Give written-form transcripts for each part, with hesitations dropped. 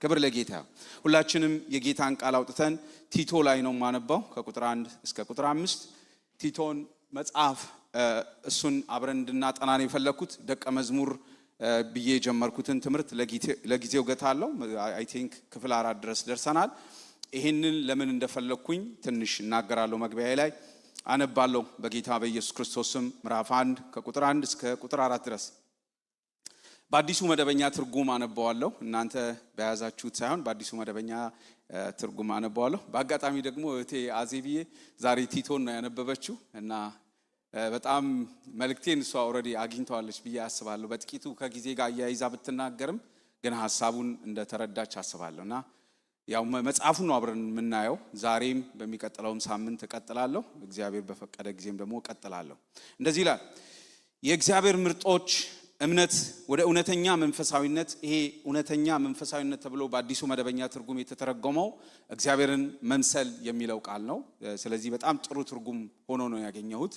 ክብር ለጌታ። ሁላችንም የጌታን ቃል አውጥተን ቲቶ ላይ ነው ማነባው ከቁጥር 1 እስከ ቁጥር 5 ቲቶን መጽሐፍ እሱን አብረን እንድናጠና ነው የፈለኩት። ደቀ መዝሙር ብዬ ጀመርኩትን ትምህርት ለጊዜው ገታለሁ። አይ ቲንክ ክፍል 4 ድረስ ደርሰናል። ይሄንን ለምን እንደፈለኩኝ ትንሽ እናገራለሁ። መግቢያዬ ላይ አነባለሁ። በጌታ በኢየሱስ ክርስቶስም ምዕራፍ 1 ከቁጥር 1 እስከ ቁጥር 4 ድረስ በአዲሱ መደበኛ ትርጉም አነባዋለሁ። እናንተ በያዛችሁት ሳይሆን በአዲሱ መደበኛ ትርጉም አነባዋለሁ። በአጋጣሚ ደግሞ እቴ አዜብዬ ዛሬ ቲቶን ነው ያነበበችው እና በጣም መልእክቴን እሷ ኦልሬዲ አግኝተዋለች ብዬ አስባለሁ። በጥቂቱ ከጊዜ ጋር አያይዛ ብትናገርም ግን ሐሳቡን እንደተረዳች አስባለሁና ያው መጽሐፉን ነው አብረን የምናየው። ዛሬም በሚቀጥለውም ሳምንት እቀጥላለሁ። እግዚአብሔር በፈቀደ ጊዜም ደግሞ እቀጥላለሁ። እንደዚህ ይላል። የእግዚአብሔር ምርጦች እምነት ወደ እውነተኛ መንፈሳዊነት። ይሄ እውነተኛ መንፈሳዊነት ተብሎ በአዲሱ መደበኛ ትርጉም የተተረጎመው እግዚአብሔርን መምሰል የሚለው ቃል ነው። ስለዚህ በጣም ጥሩ ትርጉም ሆኖ ነው ያገኘሁት።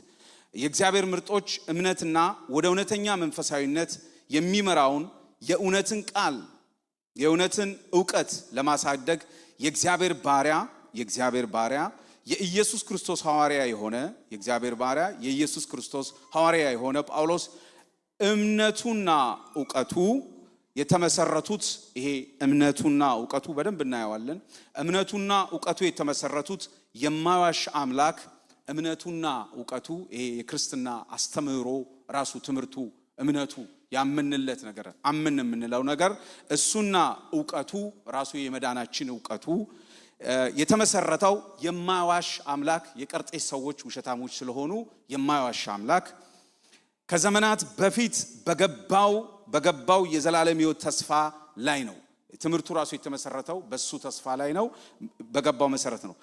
የእግዚአብሔር ምርጦች እምነትና ወደ እውነተኛ መንፈሳዊነት የሚመራውን የእውነትን ቃል የእውነትን ዕውቀት ለማሳደግ የእግዚአብሔር ባሪያ የኢየሱስ ክርስቶስ ሐዋርያ የሆነ የእግዚአብሔር ባሪያ የኢየሱስ ክርስቶስ ሐዋርያ የሆነ ጳውሎስ እምነቱና ዕውቀቱ የተመሰረቱት ይሄ እምነቱና ዕውቀቱ በደንብ እናየዋለን። እምነቱና ዕውቀቱ የተመሰረቱት የማይዋሽ አምላክ እምነቱና ዕውቀቱ ይሄ የክርስትና አስተምህሮ ራሱ ትምህርቱ እምነቱ ያመንለት ነገር አመን የምንለው ነገር እሱና ዕውቀቱ ራሱ የመዳናችን ዕውቀቱ የተመሰረተው የማይዋሽ አምላክ የቀርጤስ ሰዎች ውሸታሞች ስለሆኑ የማይዋሽ አምላክ ከዘመናት በፊት በገባው የዘላለም ሕይወት ተስፋ ላይ ነው። ትምህርቱ ራሱ የተመሰረተው በሱ ተስፋ ላይ ነው። በገባው መሰረት ነው።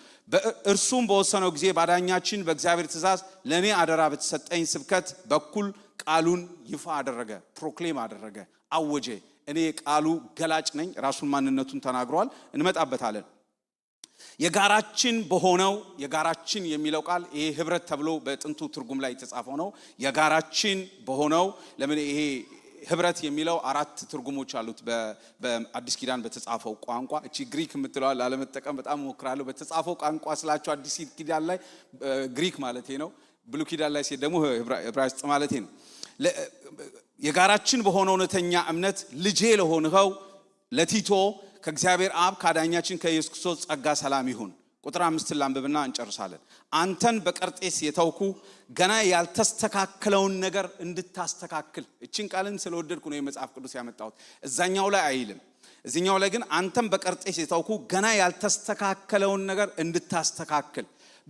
እርሱም በወሰነው ጊዜ ባዳኛችን በእግዚአብሔር ትእዛዝ ለኔ አደራ በተሰጠኝ ስብከት በኩል ቃሉን ይፋ አደረገ፣ ፕሮክሌም አደረገ፣ አወጀ። እኔ ቃሉ ገላጭ ነኝ። ራሱን ማንነቱን ተናግሯል። እንመጣበታለን። የጋራችን በሆነው የጋራችን የሚለው ቃል ይሄ ህብረት ተብሎ በጥንቱ ትርጉም ላይ የተጻፈው ነው። የጋራችን በሆነው ለምን ይሄ ህብረት የሚለው 4 ትርጉሞች አሉት። በአዲስ ኪዳን በተጻፈው ቋንቋ እቺ ግሪክ የምትለዋል ላለመጠቀም በጣም ሞክራለሁ። በተጻፈው ቋንቋ ስላቸው አዲስ ኪዳን ላይ ግሪክ ማለት ነው። ብሉይ ኪዳን ላይ ሲሄድ ደግሞ ዕብራይስጥ ማለት ነው። የጋራችን በሆነው እውነተኛ እምነት ልጄ ለሆንኸው ለቲቶ ከእግዚአብሔር አብ ካዳኛችን ከኢየሱስ ክርስቶስ ጸጋ ሰላም ይሁን። ቁጥር 5 ላንብብና እንጨርሳለን። አንተን በቀርጤስ የተውኩ ገና ያልተስተካከለውን ነገር እንድታስተካክል። እቺን ቃልን ስለወደድኩ ነው የመጽሐፍ ቅዱስ ያመጣሁት። እዛኛው ላይ አይልም። እዚህኛው ላይ ግን አንተን በቀርጤስ የተውኩ ገና ያልተስተካከለውን ነገር እንድታስተካክል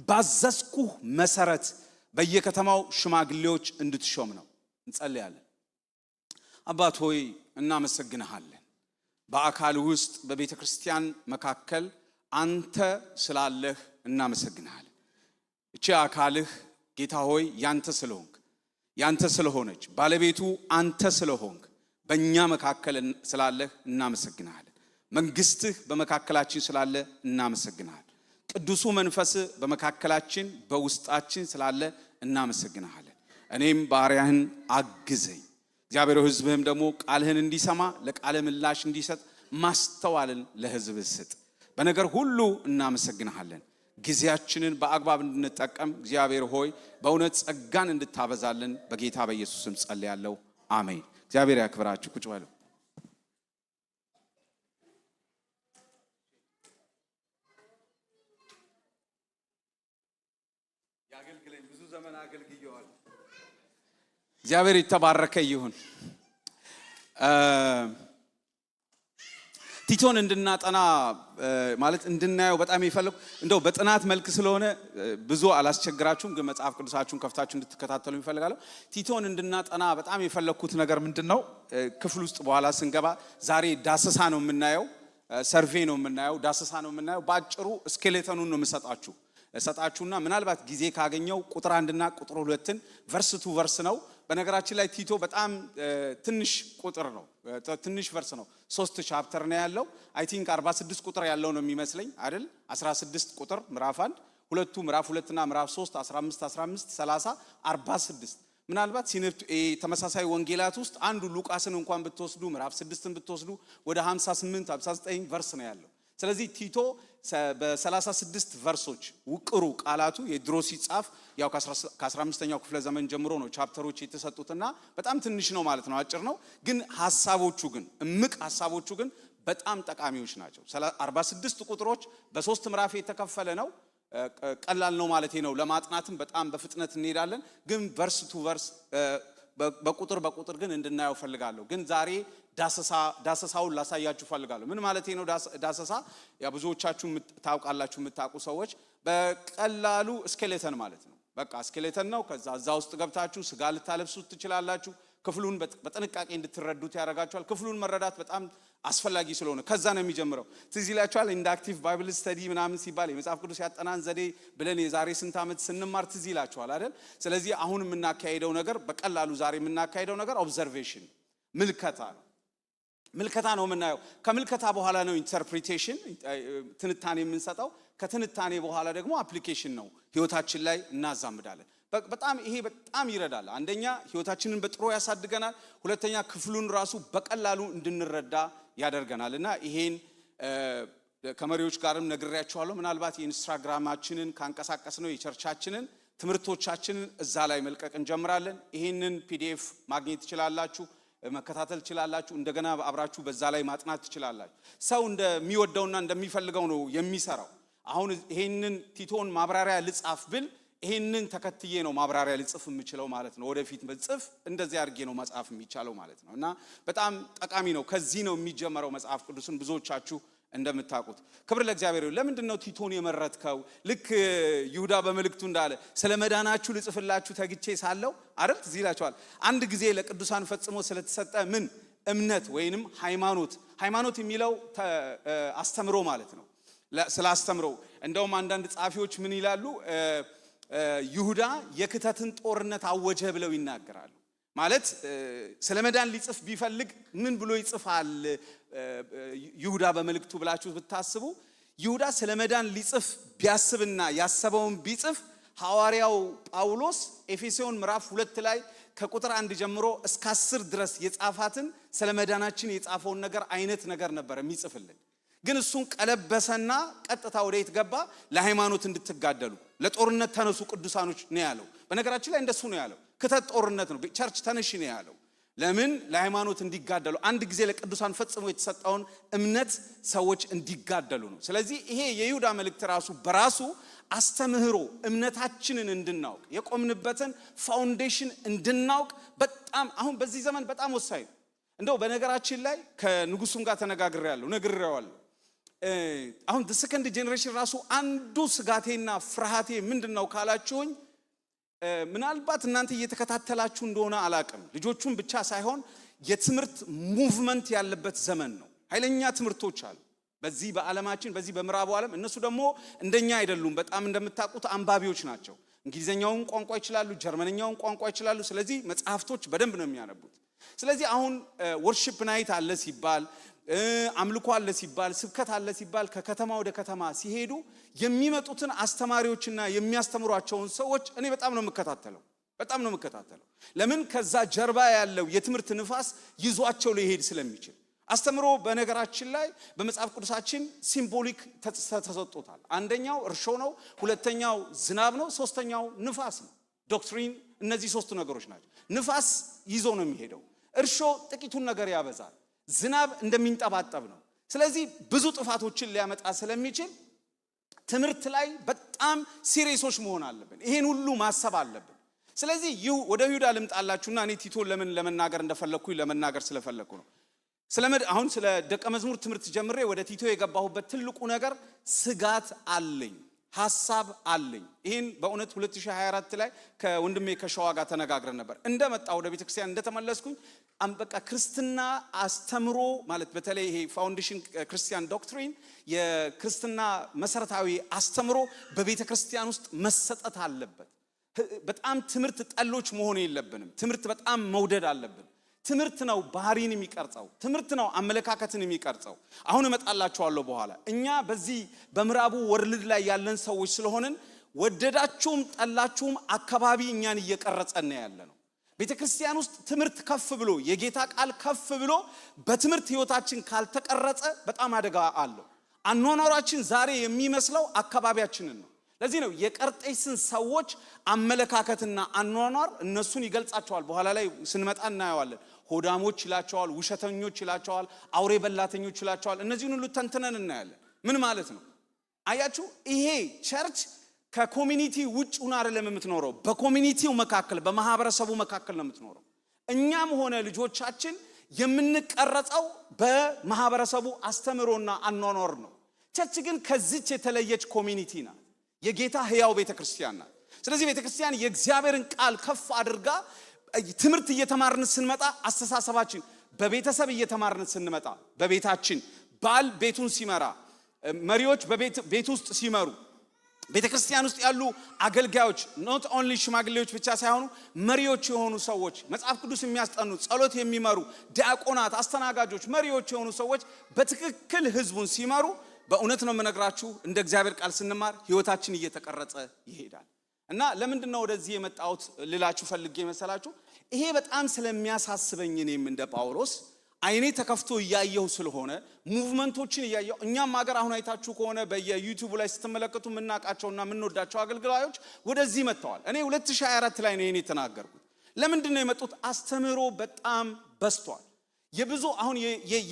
ባዘዝኩህ መሰረት በየከተማው ሽማግሌዎች እንድትሾም ነው። እንጸልያለን። አባት ሆይ እናመሰግንሃለን። በአካል ውስጥ በቤተ ክርስቲያን መካከል አንተ ስላለህ እናመሰግንሃለን። እቺ አካልህ ጌታ ሆይ ያንተ ስለሆንክ ያንተ ስለሆነች ባለቤቱ አንተ ስለሆንክ በእኛ መካከል ስላለህ እናመሰግንሃለን። መንግስትህ በመካከላችን ስላለ እናመሰግንሃለን። ቅዱሱ መንፈስ በመካከላችን በውስጣችን ስላለ እናመሰግንሃለን። እኔም ባሪያህን አግዘኝ። እግዚአብሔር ሕዝብህም ደግሞ ቃልህን እንዲሰማ ለቃል ምላሽ እንዲሰጥ ማስተዋልን ለሕዝብህ ስጥ። በነገር ሁሉ እናመሰግንሃለን። ጊዜያችንን በአግባብ እንድንጠቀም እግዚአብሔር ሆይ በእውነት ጸጋን እንድታበዛልን በጌታ በኢየሱስ ስም ጸልያለሁ። አሜን። እግዚአብሔር ያክብራችሁ። ቁጭ በሉ። ያገልግለኝ። ብዙ ዘመን አገልግየዋል። እግዚአብሔር የተባረከ ይሁን። ቲቶን እንድናጠና ማለት እንድናየው በጣም ይፈልኩ እንደው በጥናት መልክ ስለሆነ ብዙ አላስቸግራችሁም፣ ግን መጽሐፍ ቅዱሳችሁን ከፍታችሁ እንድትከታተሉ ይፈልጋለሁ። ቲቶን እንድናጠና በጣም የፈለኩት ነገር ምንድነው? ክፍል ውስጥ በኋላ ስንገባ ዛሬ ዳሰሳ ነው የምናየው፣ ሰርቬ ነው የምናየው፣ ዳሰሳ ነው የምናየው። ባጭሩ ስኬሌተኑን ነው እሰጣችሁና ምናልባት ጊዜ ካገኘው ቁጥር 1 እና ቁጥር 2ን ቨርስ ቱ ቨርስ ነው። በነገራችን ላይ ቲቶ በጣም ትንሽ ቁጥር ነው፣ ትንሽ ቨርስ ነው። 3 ቻፕተር ነው ያለው። አይ ቲንክ 46 ቁጥር ያለው ነው የሚመስለኝ አይደል? 16 ቁጥር ምዕራፍ 1፣ ሁለቱ ምዕራፍ 2 እና ምዕራፍ 3 15 15 30 46 ምናልባት ተመሳሳይ ወንጌላት ውስጥ አንዱ ሉቃስን እንኳን ብትወስዱ ምዕራፍ 6ን ብትወስዱ ወደ 58 59 ቨርስ ነው ያለው። ስለዚህ ቲቶ በ36 ቨርሶች ውቅሩ ቃላቱ የድሮ ሲጻፍ ያው ከ15ኛው ክፍለ ዘመን ጀምሮ ነው ቻፕተሮች የተሰጡትና በጣም ትንሽ ነው ማለት ነው፣ አጭር ነው። ግን ሐሳቦቹ ግን እምቅ ሐሳቦቹ ግን በጣም ጠቃሚዎች ናቸው። 46 ቁጥሮች በ3 ምዕራፍ የተከፈለ ነው። ቀላል ነው ማለት ነው ለማጥናትም በጣም በፍጥነት እንሄዳለን። ግን ቨርስ ቱ ቨርስ በቁጥር ግን እንድናየው ፈልጋለሁ። ግን ዛሬ ዳሰሳውን ላሳያችሁ ፈልጋለሁ። ምን ማለት ነው ዳሰሳ? ያ ብዙዎቻችሁ ታውቃላችሁ፣ የምታውቁ ሰዎች በቀላሉ ስኬሌተን ማለት ነው። በቃ ስኬሌተን ነው። ከዛ እዛ ውስጥ ገብታችሁ ስጋ ልታለብሱት ትችላላችሁ። ክፍሉን በጥንቃቄ እንድትረዱት ያደርጋችኋል። ክፍሉን መረዳት በጣም አስፈላጊ ስለሆነ ከዛ ነው የሚጀምረው። ትዝ ይላችኋል ኢንዳክቲቭ ባይብል ስተዲ ምናምን ሲባል የመጽሐፍ ቅዱስ ያጠናን ዘዴ ብለን የዛሬ ስንት ዓመት ስንማር ትዝ ይላችኋል አይደል? ስለዚህ አሁን የምናካሄደው ነገር በቀላሉ ዛሬ የምናካሄደው ነገር ኦብዘርቬሽን ምልከታ ነው የምናየው። ከምልከታ በኋላ ነው ኢንተርፕሪቴሽን ትንታኔ የምንሰጠው። ከትንታኔ በኋላ ደግሞ አፕሊኬሽን ነው ህይወታችን ላይ እናዛምዳለን። ይሄ በጣም ይረዳል። አንደኛ ህይወታችንን በጥሩ ያሳድገናል። ሁለተኛ ክፍሉን ራሱ በቀላሉ እንድንረዳ ያደርገናልና ይሄን ከመሪዎች ጋርም ነግሬያችኋለሁ። ምናልባት የኢንስታግራማችንን ካንቀሳቀስ ነው የቸርቻችንን ትምህርቶቻችንን እዛ ላይ መልቀቅ እንጀምራለን። ይሄንን ፒዲኤፍ ማግኘት ትችላላችሁ፣ መከታተል ትችላላችሁ። እንደገና አብራችሁ በዛ ላይ ማጥናት ትችላላችሁ። ሰው እንደሚወደውና እንደሚፈልገው ነው የሚሰራው። አሁን ይሄንን ቲቶን ማብራሪያ ልጻፍ ብል ይሄንን ተከትዬ ነው ማብራሪያ ልጽፍ የምችለው ማለት ነው። ወደፊት መጽፍ እንደዚህ አድርጌ ነው መጻፍ የሚቻለው ማለት ነው። እና በጣም ጠቃሚ ነው። ከዚህ ነው የሚጀመረው መጽሐፍ ቅዱስን ብዙዎቻችሁ እንደምታውቁት። ክብር ለእግዚአብሔር ይሁን። ለምንድን ነው ቲቶን የመረጥከው? ልክ ይሁዳ በመልእክቱ እንዳለ ስለ መዳናችሁ ልጽፍላችሁ ተግቼ ሳለው አይደል? ትዝ ይላችኋል። አንድ ጊዜ ለቅዱሳን ፈጽሞ ስለተሰጠ ምን እምነት ወይንም ሃይማኖት የሚለው አስተምሮ ማለት ነው። ስለ አስተምሮ እንደውም አንዳንድ ጻፊዎች ምን ይላሉ? ይሁዳ የክተትን ጦርነት አወጀ ብለው ይናገራሉ። ማለት ስለ መዳን ሊጽፍ ቢፈልግ ምን ብሎ ይጽፋል ይሁዳ በመልእክቱ ብላችሁ ብታስቡ፣ ይሁዳ ስለ መዳን ሊጽፍ ቢያስብና ያሰበውን ቢጽፍ ሐዋርያው ጳውሎስ ኤፌሶን ምዕራፍ 2 ላይ ከቁጥር 1 ጀምሮ እስከ 10 ድረስ የጻፋትን ስለ መዳናችን የጻፈውን አይነት ነገር ነበር የሚጽፍልን። ግን እሱን ቀለበሰና ቀጥታ ወዴት ገባ? ለሃይማኖት እንድትጋደሉ ለጦርነት ተነሱ ቅዱሳኖች ነው ያለው። በነገራችን ላይ እንደሱ ነው ያለው። ክተት ጦርነት ነው፣ ቸርች ተነሽ ነው ያለው። ለምን? ለሃይማኖት እንዲጋደሉ፣ አንድ ጊዜ ለቅዱሳን ፈጽሞ የተሰጠውን እምነት ሰዎች እንዲጋደሉ ነው። ስለዚህ ይሄ የይሁዳ መልእክት ራሱ በራሱ አስተምህሮ እምነታችንን እንድናውቅ የቆምንበትን ፋውንዴሽን እንድናውቅ በጣም አሁን በዚህ ዘመን በጣም ወሳኝ ነው። እንደው በነገራችን ላይ ከንጉሱም ጋር ነግሬዋለሁ። አሁን ሰከንድ ጄነሬሽን ራሱ አንዱ ስጋቴና ፍርሃቴ ምንድነው ካላችሁኝ፣ ምናልባት እናንተ እየተከታተላችሁ እንደሆነ አላቅም፣ ልጆቹን ብቻ ሳይሆን የትምህርት ሙቭመንት ያለበት ዘመን ነው። ኃይለኛ ትምህርቶች አሉ በዚህ በዓለማችን፣ በዚህ በምዕራቡ ዓለም። እነሱ ደግሞ እንደኛ አይደሉም። በጣም እንደምታውቁት አንባቢዎች ናቸው። እንግሊዘኛውን ቋንቋ ይችላሉ፣ ጀርመንኛውን ቋንቋ ይችላሉ። ስለዚህ መጽሐፍቶች በደንብ ነው የሚያነቡት። ስለዚህ አሁን ወርሺፕ ናይት አለ ሲባል፣ አምልኮ አለ ሲባል፣ ስብከት አለ ሲባል ከከተማ ወደ ከተማ ሲሄዱ የሚመጡትን አስተማሪዎችና የሚያስተምሯቸውን ሰዎች እኔ በጣም ነው የምከታተለው። ለምን? ከዛ ጀርባ ያለው የትምህርት ንፋስ ይዟቸው ሊሄድ ስለሚችል። አስተምሮ በነገራችን ላይ በመጽሐፍ ቅዱሳችን ሲምቦሊክ ተሰጥቶታል። አንደኛው እርሾ ነው፣ ሁለተኛው ዝናብ ነው፣ ሶስተኛው ንፋስ ነው። ዶክትሪን እነዚህ ሶስቱ ነገሮች ናቸው። ንፋስ ይዞ ነው የሚሄደው። እርሾ ጥቂቱን ነገር ያበዛል። ዝናብ እንደሚንጠባጠብ ነው። ስለዚህ ብዙ ጥፋቶችን ሊያመጣ ስለሚችል ትምህርት ላይ በጣም ሲሪየሶች መሆን አለብን። ይሄን ሁሉ ማሰብ አለብን። ስለዚህ ወደ ይሁዳ ልምጣላችሁና እኔ ቲቶን ለምን ለመናገር እንደፈለኩኝ ለመናገር ስለፈለኩ ነው። አሁን ስለ ደቀ መዝሙር ትምህርት ጀምሬ ወደ ቲቶ የገባሁበት ትልቁ ነገር ስጋት አለኝ፣ ሐሳብ አለኝ። ይሄን በእውነት 2024 ላይ ከወንድሜ ከሸዋ ጋር ተነጋግረን ነበር። እንደመጣ ወደ ቤተክርስቲያን እንደተመለስኩኝ በቃ ክርስትና አስተምሮ ማለት በተለይ ይሄ ፋውንዴሽን ክርስቲያን ዶክትሪን የክርስትና መሰረታዊ አስተምሮ በቤተክርስቲያን ውስጥ መሰጠት አለበት። በጣም ትምህርት ጠሎች መሆን የለብንም። ትምህርት በጣም መውደድ አለብን። ትምህርት ነው ባህሪን የሚቀርጸው። ትምህርት ነው አመለካከትን የሚቀርጸው። አሁን እመጣላችኋለሁ በኋላ። እኛ በዚህ በምዕራቡ ወርልድ ላይ ያለን ሰዎች ስለሆንን ወደዳችሁም ጠላችሁም አካባቢ እኛን እየቀረጸን ያለ ነው። ቤተክርስቲያን ውስጥ ትምህርት ከፍ ብሎ የጌታ ቃል ከፍ ብሎ በትምህርት ህይወታችን ካልተቀረጸ በጣም አደጋ አለው። አኗኗራችን ዛሬ የሚመስለው አካባቢያችንን ነው። ለዚህ ነው የቀርጤስን ሰዎች አመለካከትና አኗኗር እነሱን ይገልጻቸዋል። በኋላ ላይ ስንመጣ እናየዋለን። ሆዳሞች ይላቸዋል፣ ውሸተኞች ይላቸዋል፣ አውሬ በላተኞች ይላቸዋል። እነዚህን ሁሉ ተንትነን እናያለን። ምን ማለት ነው? አያችሁ፣ ይሄ ቸርች ከኮሚኒቲ ውጭ ሆነ አይደለም የምትኖረው፣ በኮሚኒቲው መካከል በማህበረሰቡ መካከል ነው የምትኖረው። እኛም ሆነ ልጆቻችን የምንቀረጸው በማህበረሰቡ አስተምሮና አኗኗር ነው። ቸርች ግን ከዚች የተለየች ኮሚኒቲ ናት። የጌታ ሕያው ቤተክርስቲያን ናት። ስለዚህ ቤተክርስቲያን የእግዚአብሔርን ቃል ከፍ አድርጋ ትምህርት እየተማርን ስንመጣ አስተሳሰባችን በቤተሰብ እየተማርን ስንመጣ በቤታችን ባል ቤቱን ሲመራ፣ መሪዎች በቤት ውስጥ ሲመሩ፣ ቤተክርስቲያን ውስጥ ያሉ አገልጋዮች not only ሽማግሌዎች ብቻ ሳይሆኑ መሪዎች የሆኑ ሰዎች፣ መጽሐፍ ቅዱስ የሚያስጠኑ፣ ጸሎት የሚመሩ፣ ዲያቆናት፣ አስተናጋጆች፣ መሪዎች የሆኑ ሰዎች በትክክል ህዝቡን ሲመሩ በእውነት ነው የምነግራችሁ እንደ እግዚአብሔር ቃል ስንማር ህይወታችን እየተቀረጸ ይሄዳል። እና ለምንድነው ወደዚህ የመጣሁት ልላችሁ ፈልጌ መሰላችሁ? ይሄ በጣም ስለሚያሳስበኝ እኔም እንደ ጳውሎስ አይኔ ተከፍቶ እያየሁ ስለሆነ ሙቭመንቶችን እያየሁ እኛም ሀገር አሁን አይታችሁ ከሆነ በየዩቲዩብ ላይ ስትመለከቱ የምናውቃቸውና የምንወዳቸው አገልጋዮች ወደዚህ መጥተዋል። እኔ 2024 ላይ ነው እኔ ተናገርኩት። ለምንድነው የመጡት? አስተምህሮ በጣም በዝቷል። የብዙ አሁን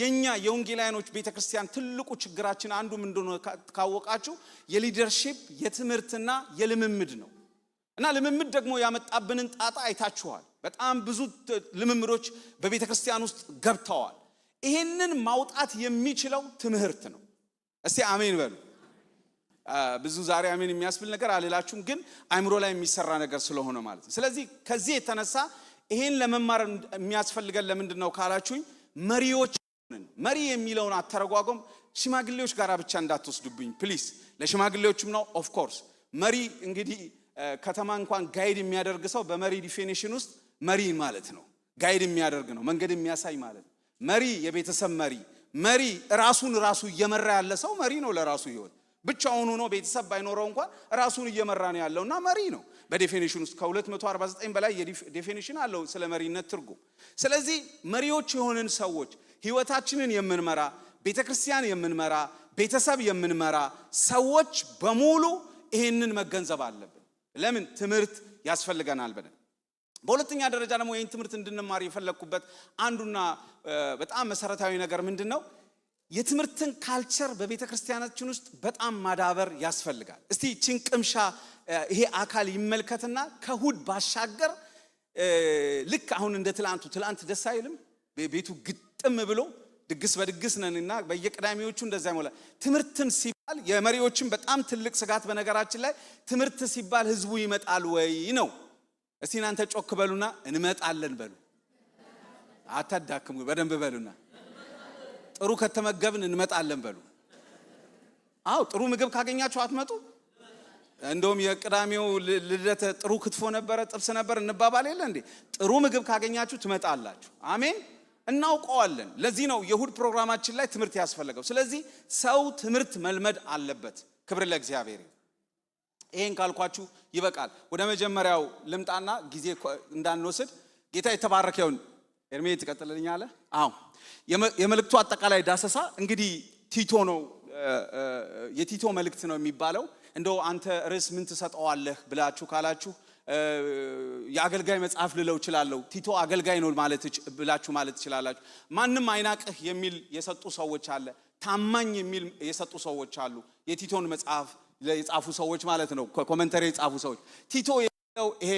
የኛ የወንጌላውያኖች ቤተክርስቲያን ትልቁ ችግራችን አንዱ ምንድነው ካወቃችሁ የሊደርሺፕ የትምህርትና የልምምድ ነው። እና ልምምድ ደግሞ ያመጣብንን ጣጣ አይታችኋል። በጣም ብዙ ልምምዶች በቤተክርስቲያን ውስጥ ገብተዋል። ይሄንን ማውጣት የሚችለው ትምህርት ነው። እስቲ አሜን በሉ። ብዙ ዛሬ አሜን የሚያስብል ነገር አልላችሁም፣ ግን አእምሮ ላይ የሚሰራ ነገር ስለሆነ ማለት ነው። ስለዚህ ከዚህ የተነሳ ይሄን ለመማር የሚያስፈልገን ለምንድነው ካላችሁኝ መሪዎች ነን። መሪ የሚለውን አተረጓጎም ሽማግሌዎች ጋር ብቻ እንዳትወስዱብኝ ፕሊዝ። ለሽማግሌዎችም ነው ኦፍ ኮርስ። መሪ እንግዲህ ከተማ እንኳን ጋይድ የሚያደርግ ሰው በመሪ ዲፊኒሽን ውስጥ መሪ ማለት ነው። ጋይድ የሚያደርግ ነው፣ መንገድ የሚያሳይ ማለት ነው። መሪ የቤተሰብ መሪ ራሱን እየመራ ያለ ሰው መሪ ነው። ለራሱ ህይወት ብቻውን ሆኖ ቤተሰብ ባይኖረው እንኳን ራሱን እየመራ ነው ያለውና መሪ ነው በዲፊኒሽን ውስጥ። ከ249 በላይ የዲፊኒሽን አለው ስለ መሪነት ትርጉም። ስለዚህ መሪዎች የሆንን ሰዎች ህይወታችንን የምንመራ፣ ቤተክርስቲያን የምንመራ፣ ቤተሰብ የምንመራ ሰዎች በሙሉ ይሄንን መገንዘብ አለብን። ለምን ትምህርት ያስፈልገናል ብለን። በሁለተኛ ደረጃ ደግሞ ይሄን ትምህርት እንድንማር የፈለኩበት አንዱና በጣም መሰረታዊ ነገር ምንድነው? የትምህርትን ካልቸር በቤተክርስቲያናችን ውስጥ በጣም ማዳበር ያስፈልጋል። እስቲ ጭንቅምሻ ይሄ አካል ይመልከትና ከሁድ ባሻገር ልክ አሁን እንደ ትላንት ደስ አይልም? ቤቱ ግጥም ብሎ ድግስ በድግስ ነንና በየቅዳሜዎቹ እንደዛ ይሞላል። ትምህርትን ሲባል የመሪዎችን በጣም ትልቅ ስጋት በነገራችን ላይ ትምህርት ሲባል ህዝቡ ይመጣል ወይ ነው። እስቲ እናንተ ጮክ በሉና እንመጣለን በሉ። አታዳክሙ፣ በደንብ በሉና ጥሩ ከተመገብን እንመጣለን በሉ። አው ጥሩ ምግብ ካገኛችሁ አትመጡ? እንደውም የቅዳሜው ልደት ጥሩ ክትፎ ነበረ፣ ጥብስ ነበር እንባባል የለ እንዴ? ጥሩ ምግብ ካገኛችሁ ትመጣላችሁ። አሜን። እናውቀዋለን። ለዚህ ነው የእሁድ ፕሮግራማችን ላይ ትምህርት ያስፈልገው። ስለዚህ ሰው ትምህርት መልመድ አለበት። ክብር ለእግዚአብሔር። ይሄን ካልኳችሁ ይበቃል። ወደ መጀመሪያው ልምጣና ጊዜ እንዳንወስድ ጌታ የተባረከ ይሁን። ኤርሜ ትቀጥልልኛለህ? አዎ የመልእክቱ አጠቃላይ ዳሰሳ እንግዲህ ቲቶ ነው። የቲቶ መልእክት ነው የሚባለው። እንደው አንተ ርዕስ ምን ትሰጠዋለህ ብላችሁ ካላችሁ የአገልጋይ መጽሐፍ ልለው እችላለሁ። ቲቶ አገልጋይ ነው ማለት ብላችሁ ማለት ትችላላችሁ። ማንም አይናቅህ የሚል የሰጡ ሰዎች አለ። ታማኝ የሚል የሰጡ ሰዎች አሉ። የቲቶን መጽሐፍ የጻፉ ሰዎች ማለት ነው፣ ኮሜንተሪ የጻፉ ሰዎች። ቲቶ የሚለው ይሄ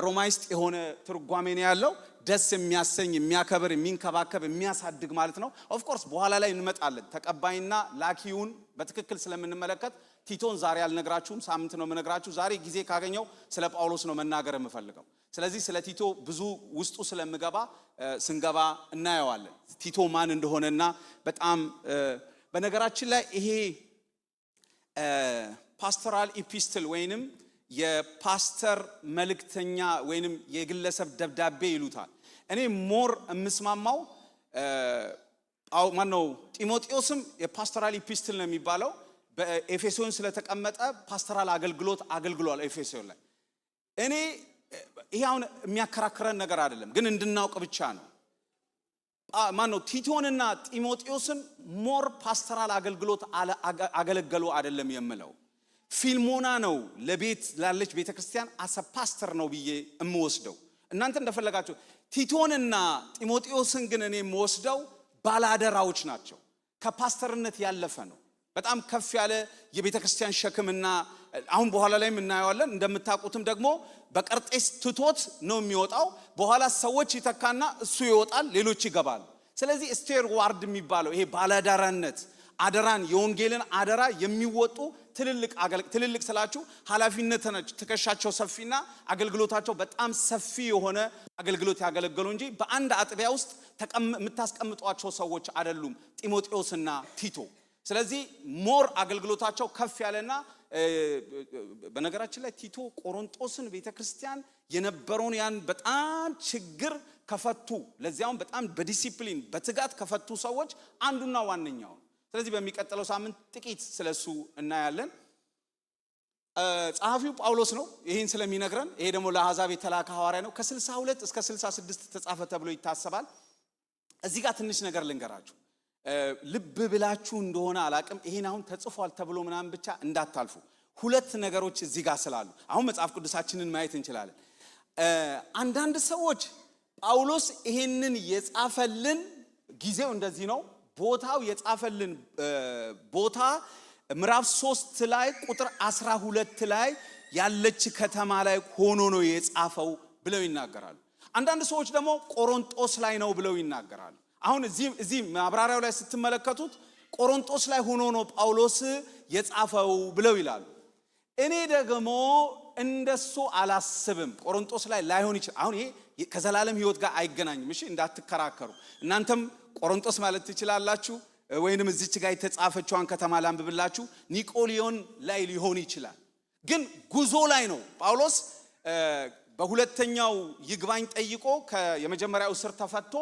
ሮማይስጥ የሆነ ትርጓሜ ነው ያለው። ደስ የሚያሰኝ፣ የሚያከብር፣ የሚንከባከብ፣ የሚያሳድግ ማለት ነው። ኦፍ ኮርስ በኋላ ላይ እንመጣለን። ተቀባይና ላኪውን በትክክል ስለምንመለከት ቲቶን ዛሬ አልነግራችሁም፣ ሳምንት ነው የምነግራችሁ። ዛሬ ጊዜ ካገኘው ስለ ጳውሎስ ነው መናገር የምፈልገው። ስለዚህ ስለ ቲቶ ብዙ ውስጡ ስለምገባ ስንገባ እናየዋለን ቲቶ ማን እንደሆነና በጣም በነገራችን ላይ ይሄ ፓስተራል ኢፒስትል ወይንም የፓስተር መልእክተኛ ወይንም የግለሰብ ደብዳቤ ይሉታል። እኔ ሞር የምስማማው ማነው ጢሞቴዎስም የፓስተራል ኢፒስትል ነው የሚባለው። በኤፌሶን ስለተቀመጠ ፓስተራል አገልግሎት አገልግሏል ኤፌሶን ላይ። እኔ ይሄ አሁን የሚያከራክረን ነገር አይደለም፣ ግን እንድናውቅ ብቻ ነው። ማነው ቲቶንና ጢሞቴዎስን ሞር ፓስተራል አገልግሎት አገለገሉ አይደለም የምለው፣ ፊልሞና ነው ለቤት ላለች ቤተክርስቲያን አሰ ፓስተር ነው ብዬ እምወስደው። እናንተ እንደፈለጋችሁ። ቲቶንና ጢሞቴዎስን ግን እኔ የምወስደው ባላደራዎች ናቸው። ከፓስተርነት ያለፈ ነው። በጣም ከፍ ያለ የቤተክርስቲያን ሸክምና አሁን በኋላ ላይ እናየዋለን። እንደምታውቁትም ደግሞ በቀርጤስ ትቶት ነው የሚወጣው። በኋላ ሰዎች ይተካና እሱ ይወጣል፣ ሌሎች ይገባሉ። ስለዚህ ስቴር ዋርድ የሚባለው ይሄ ባላዳራነት አደራን የወንጌልን አደራ የሚወጡ ትልልቅ ስላችሁ ኃላፊነት ትከሻቸው ሰፊና አገልግሎታቸው በጣም ሰፊ የሆነ አገልግሎት ያገለገሉ እንጂ በአንድ አጥቢያ ውስጥ የምታስቀምጧቸው ሰዎች አይደሉም ጢሞቴዎስና ቲቶ። ስለዚህ ሞር አገልግሎታቸው ከፍ ያለና በነገራችን ላይ ቲቶ ቆሮንቶስን ቤተክርስቲያን የነበረውን ያን በጣም ችግር ከፈቱ፣ ለዚያውም በጣም በዲሲፕሊን በትጋት ከፈቱ ሰዎች አንዱና ዋነኛው። ስለዚህ በሚቀጥለው ሳምንት ጥቂት ስለሱ እናያለን። ጸሐፊው ጳውሎስ ነው ይሄን ስለሚነግረን። ይሄ ደግሞ ለአሕዛብ የተላከ ሐዋርያ ነው። ከ62 እስከ 66 ተጻፈ ተብሎ ይታሰባል። እዚህ ጋር ትንሽ ነገር ልንገራችሁ። ልብ ብላችሁ እንደሆነ አላቅም፣ ይሄን አሁን ተጽፏል ተብሎ ምናምን ብቻ እንዳታልፉ። ሁለት ነገሮች እዚህ ጋር ስላሉ አሁን መጽሐፍ ቅዱሳችንን ማየት እንችላለን። አንዳንድ ሰዎች ጳውሎስ ይሄንን የጻፈልን ጊዜው እንደዚህ ነው፣ ቦታው የጻፈልን ቦታ ምዕራፍ 3 ላይ ቁጥር 12 ላይ ያለች ከተማ ላይ ሆኖ ነው የጻፈው ብለው ይናገራሉ። አንዳንድ ሰዎች ደግሞ ቆሮንቶስ ላይ ነው ብለው ይናገራሉ። አሁን እዚህ ማብራሪያው ላይ ስትመለከቱት ቆሮንቶስ ላይ ሆኖ ነው ጳውሎስ የጻፈው ብለው ይላሉ። እኔ ደግሞ እንደሱ አላስብም። ቆሮንቶስ ላይ ላይሆን ይችላል። አሁን ይሄ ከዘላለም ሕይወት ጋር አይገናኝም። እሺ እንዳትከራከሩ። እናንተም ቆሮንቶስ ማለት ትችላላችሁ፣ ወይንም እዚች ጋር የተጻፈችዋን ከተማ ላንብብላችሁ። ኒቆሊዮን ላይ ሊሆን ይችላል። ግን ጉዞ ላይ ነው ጳውሎስ። በሁለተኛው ይግባኝ ጠይቆ የመጀመሪያው እስር ተፈቶ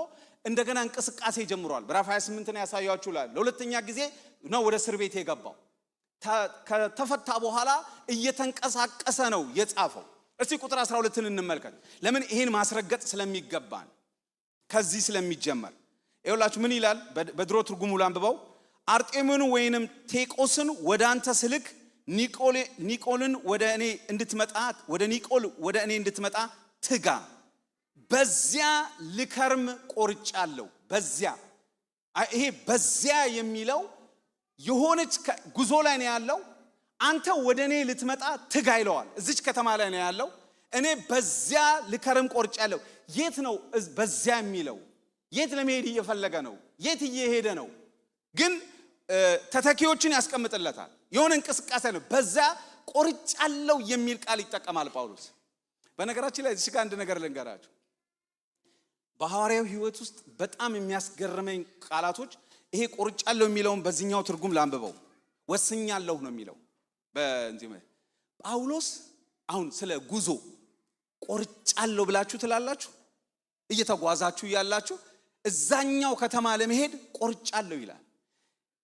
እንደገና እንቅስቃሴ ጀምሯል። ምዕራፍ 28 ነው ያሳያችሁ ላይ ለሁለተኛ ጊዜ ነው ወደ እስር ቤት የገባው። ከተፈታ በኋላ እየተንቀሳቀሰ ነው የጻፈው። እስቲ ቁጥር 12ን እንመልከት። ለምን ይሄን ማስረገጥ ስለሚገባን ከዚህ ስለሚጀመር ይኸውላችሁ ምን ይላል? በድሮ ትርጉሙ ላንብበው። አርጤምን ወይንም ቴቆስን ወደ አንተ ስልክ ኒቆልን ወደ እኔ እንድትመጣ ትጋ፣ በዚያ ልከርም ቆርጫለሁ። በዚያ ይሄ በዚያ የሚለው የሆነች ጉዞ ላይ ነው ያለው። አንተ ወደ እኔ ልትመጣ ትጋ ይለዋል። እዚች ከተማ ላይ ነው ያለው። እኔ በዚያ ልከርም ቆርጫለሁ። የት ነው በዚያ የሚለው? የት ለመሄድ እየፈለገ ነው? የት እየሄደ ነው? ግን ተተኪዎችን ያስቀምጥለታል። የሆነ እንቅስቃሴ ነው። በዚያ ቆርጫለሁ የሚል ቃል ይጠቀማል ጳውሎስ። በነገራችን ላይ እዚህ ጋር አንድ ነገር ልንገራችሁ። በሐዋርያው ሕይወት ውስጥ በጣም የሚያስገርመኝ ቃላቶች ይሄ ቆርጫለሁ የሚለውን በዚህኛው ትርጉም ላንብበው። ወስኛለሁ ነው የሚለው በእንዚህ ጳውሎስ። አሁን ስለ ጉዞ ቆርጫለሁ ብላችሁ ትላላችሁ። እየተጓዛችሁ ያላችሁ እዛኛው ከተማ ለመሄድ ቆርጫለሁ ይላል።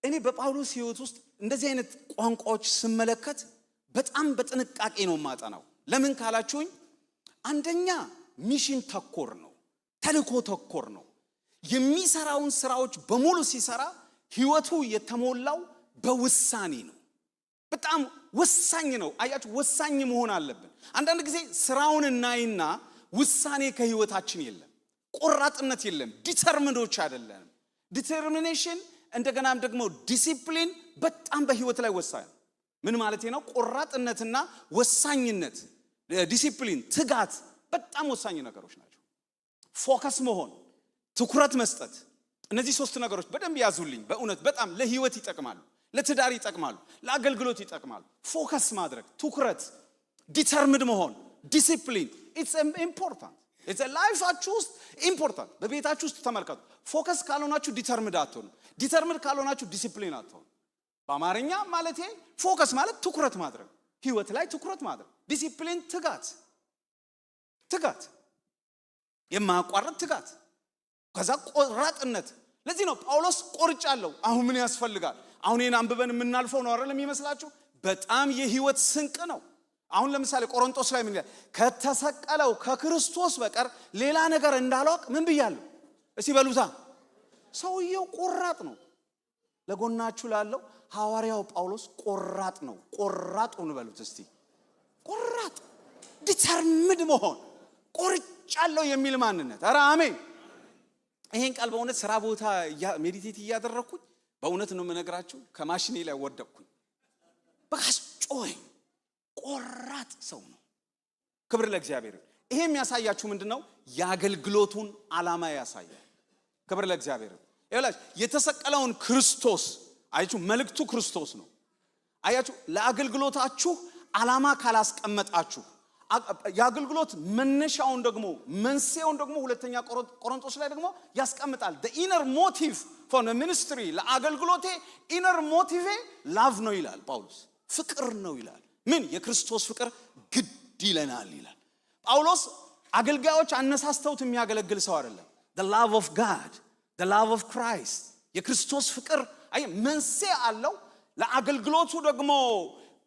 እኔ በጳውሎስ ሕይወት ውስጥ እንደዚህ አይነት ቋንቋዎች ስመለከት በጣም በጥንቃቄ ነው ማጠናው። ለምን ካላችሁኝ፣ አንደኛ ሚሽን ተኮር ነው፣ ተልኮ ተኮር ነው። የሚሰራውን ስራዎች በሙሉ ሲሰራ ሕይወቱ የተሞላው በውሳኔ ነው። በጣም ወሳኝ ነው። አያችሁ፣ ወሳኝ መሆን አለብን። አንዳንድ ጊዜ ስራውን እናይና ውሳኔ ከሕይወታችን የለም፣ ቆራጥነት የለም፣ ዲተርሚኖች አይደለም። ዲተርሚኔሽን እንደገናም ደግሞ ዲሲፕሊን በጣም በሕይወት ላይ ወሳኝ ነው። ምን ማለት ነው? ቆራጥነትና ወሳኝነት፣ ዲሲፕሊን፣ ትጋት በጣም ወሳኝ ነገሮች ናቸው። ፎከስ መሆን፣ ትኩረት መስጠት፣ እነዚህ ሶስት ነገሮች በደንብ ያዙልኝ። በእውነት በጣም ለሕይወት ይጠቅማሉ፣ ለትዳር ይጠቅማሉ፣ ለአገልግሎት ይጠቅማሉ። ፎከስ ማድረግ፣ ትኩረት፣ ዲተርሚንድ መሆን፣ ዲሲፕሊን ኢትስ ኢምፖርታንት። ኢትስ ላይፋችሁ ውስጥ ኢምፖርታንት። በቤታችሁ ውስጥ ተመልከቱ። ፎከስ ካልሆናችሁ ዲተርሚንድ አትሆኑ፣ ዲተርሚንድ ካልሆናችሁ ዲሲፕሊን አትሆኑ። በአማርኛ ማለት ፎከስ ማለት ትኩረት ማድረግ፣ ሕይወት ላይ ትኩረት ማድረግ። ዲሲፕሊን ትጋት፣ የማያቋርጥ ትጋት፣ ከዛ ቆራጥነት። ለዚህ ነው ጳውሎስ ቆርጫለሁ። አሁን ምን ያስፈልጋል? አሁን ይሄን አንብበን የምናልፈው ነው አይደል የሚመስላችሁ? በጣም የሕይወት ስንቅ ነው። አሁን ለምሳሌ ቆሮንቶስ ላይ ምን ይላል? ከተሰቀለው ከክርስቶስ በቀር ሌላ ነገር እንዳላውቅ ምን ብያለሁ? እስቲ በሉታ። ሰውየው ቆራጥ ነው። ለጎናችሁ ላለው ሐዋርያው ጳውሎስ ቆራጥ ነው። ቆራጡን በሉት እስቲ። ቆራጥ ዲተርሚንድ መሆን ቆርጫለሁ የሚል ማንነት። ኧረ አሜን። ይሄን ቃል በእውነት ስራ ቦታ ሜዲቴት እያደረኩኝ በእውነት ነው የምነግራችሁ ከማሽኔ ላይ ወደቅኩኝ። በቃ ቆራጥ ሰው ነው። ክብር ለእግዚአብሔር። ይሄ የሚያሳያችሁ ምንድነው? የአገልግሎቱን ዓላማ ያሳያል። ክብር ለእግዚአብሔር። ይላል የተሰቀለውን ክርስቶስ አያችሁ፣ መልእክቱ ክርስቶስ ነው። አያችሁ፣ ለአገልግሎታችሁ ዓላማ ካላስቀመጣችሁ የአገልግሎት መነሻውን ደግሞ መንስኤውን ደግሞ ሁለተኛ ቆሮንቶስ ላይ ደግሞ ያስቀምጣል። the inner motive for the ministry ለአገልግሎቴ inner motive love ነው ይላል ጳውሎስ። ፍቅር ነው ይላል። ምን? የክርስቶስ ፍቅር ግድ ይለናል ይላል ጳውሎስ። አገልጋዮች አነሳስተውት የሚያገለግል ሰው አይደለም። the love of God, the love of Christ የክርስቶስ ፍቅር መንስኤ አለው። ለአገልግሎቱ ደግሞ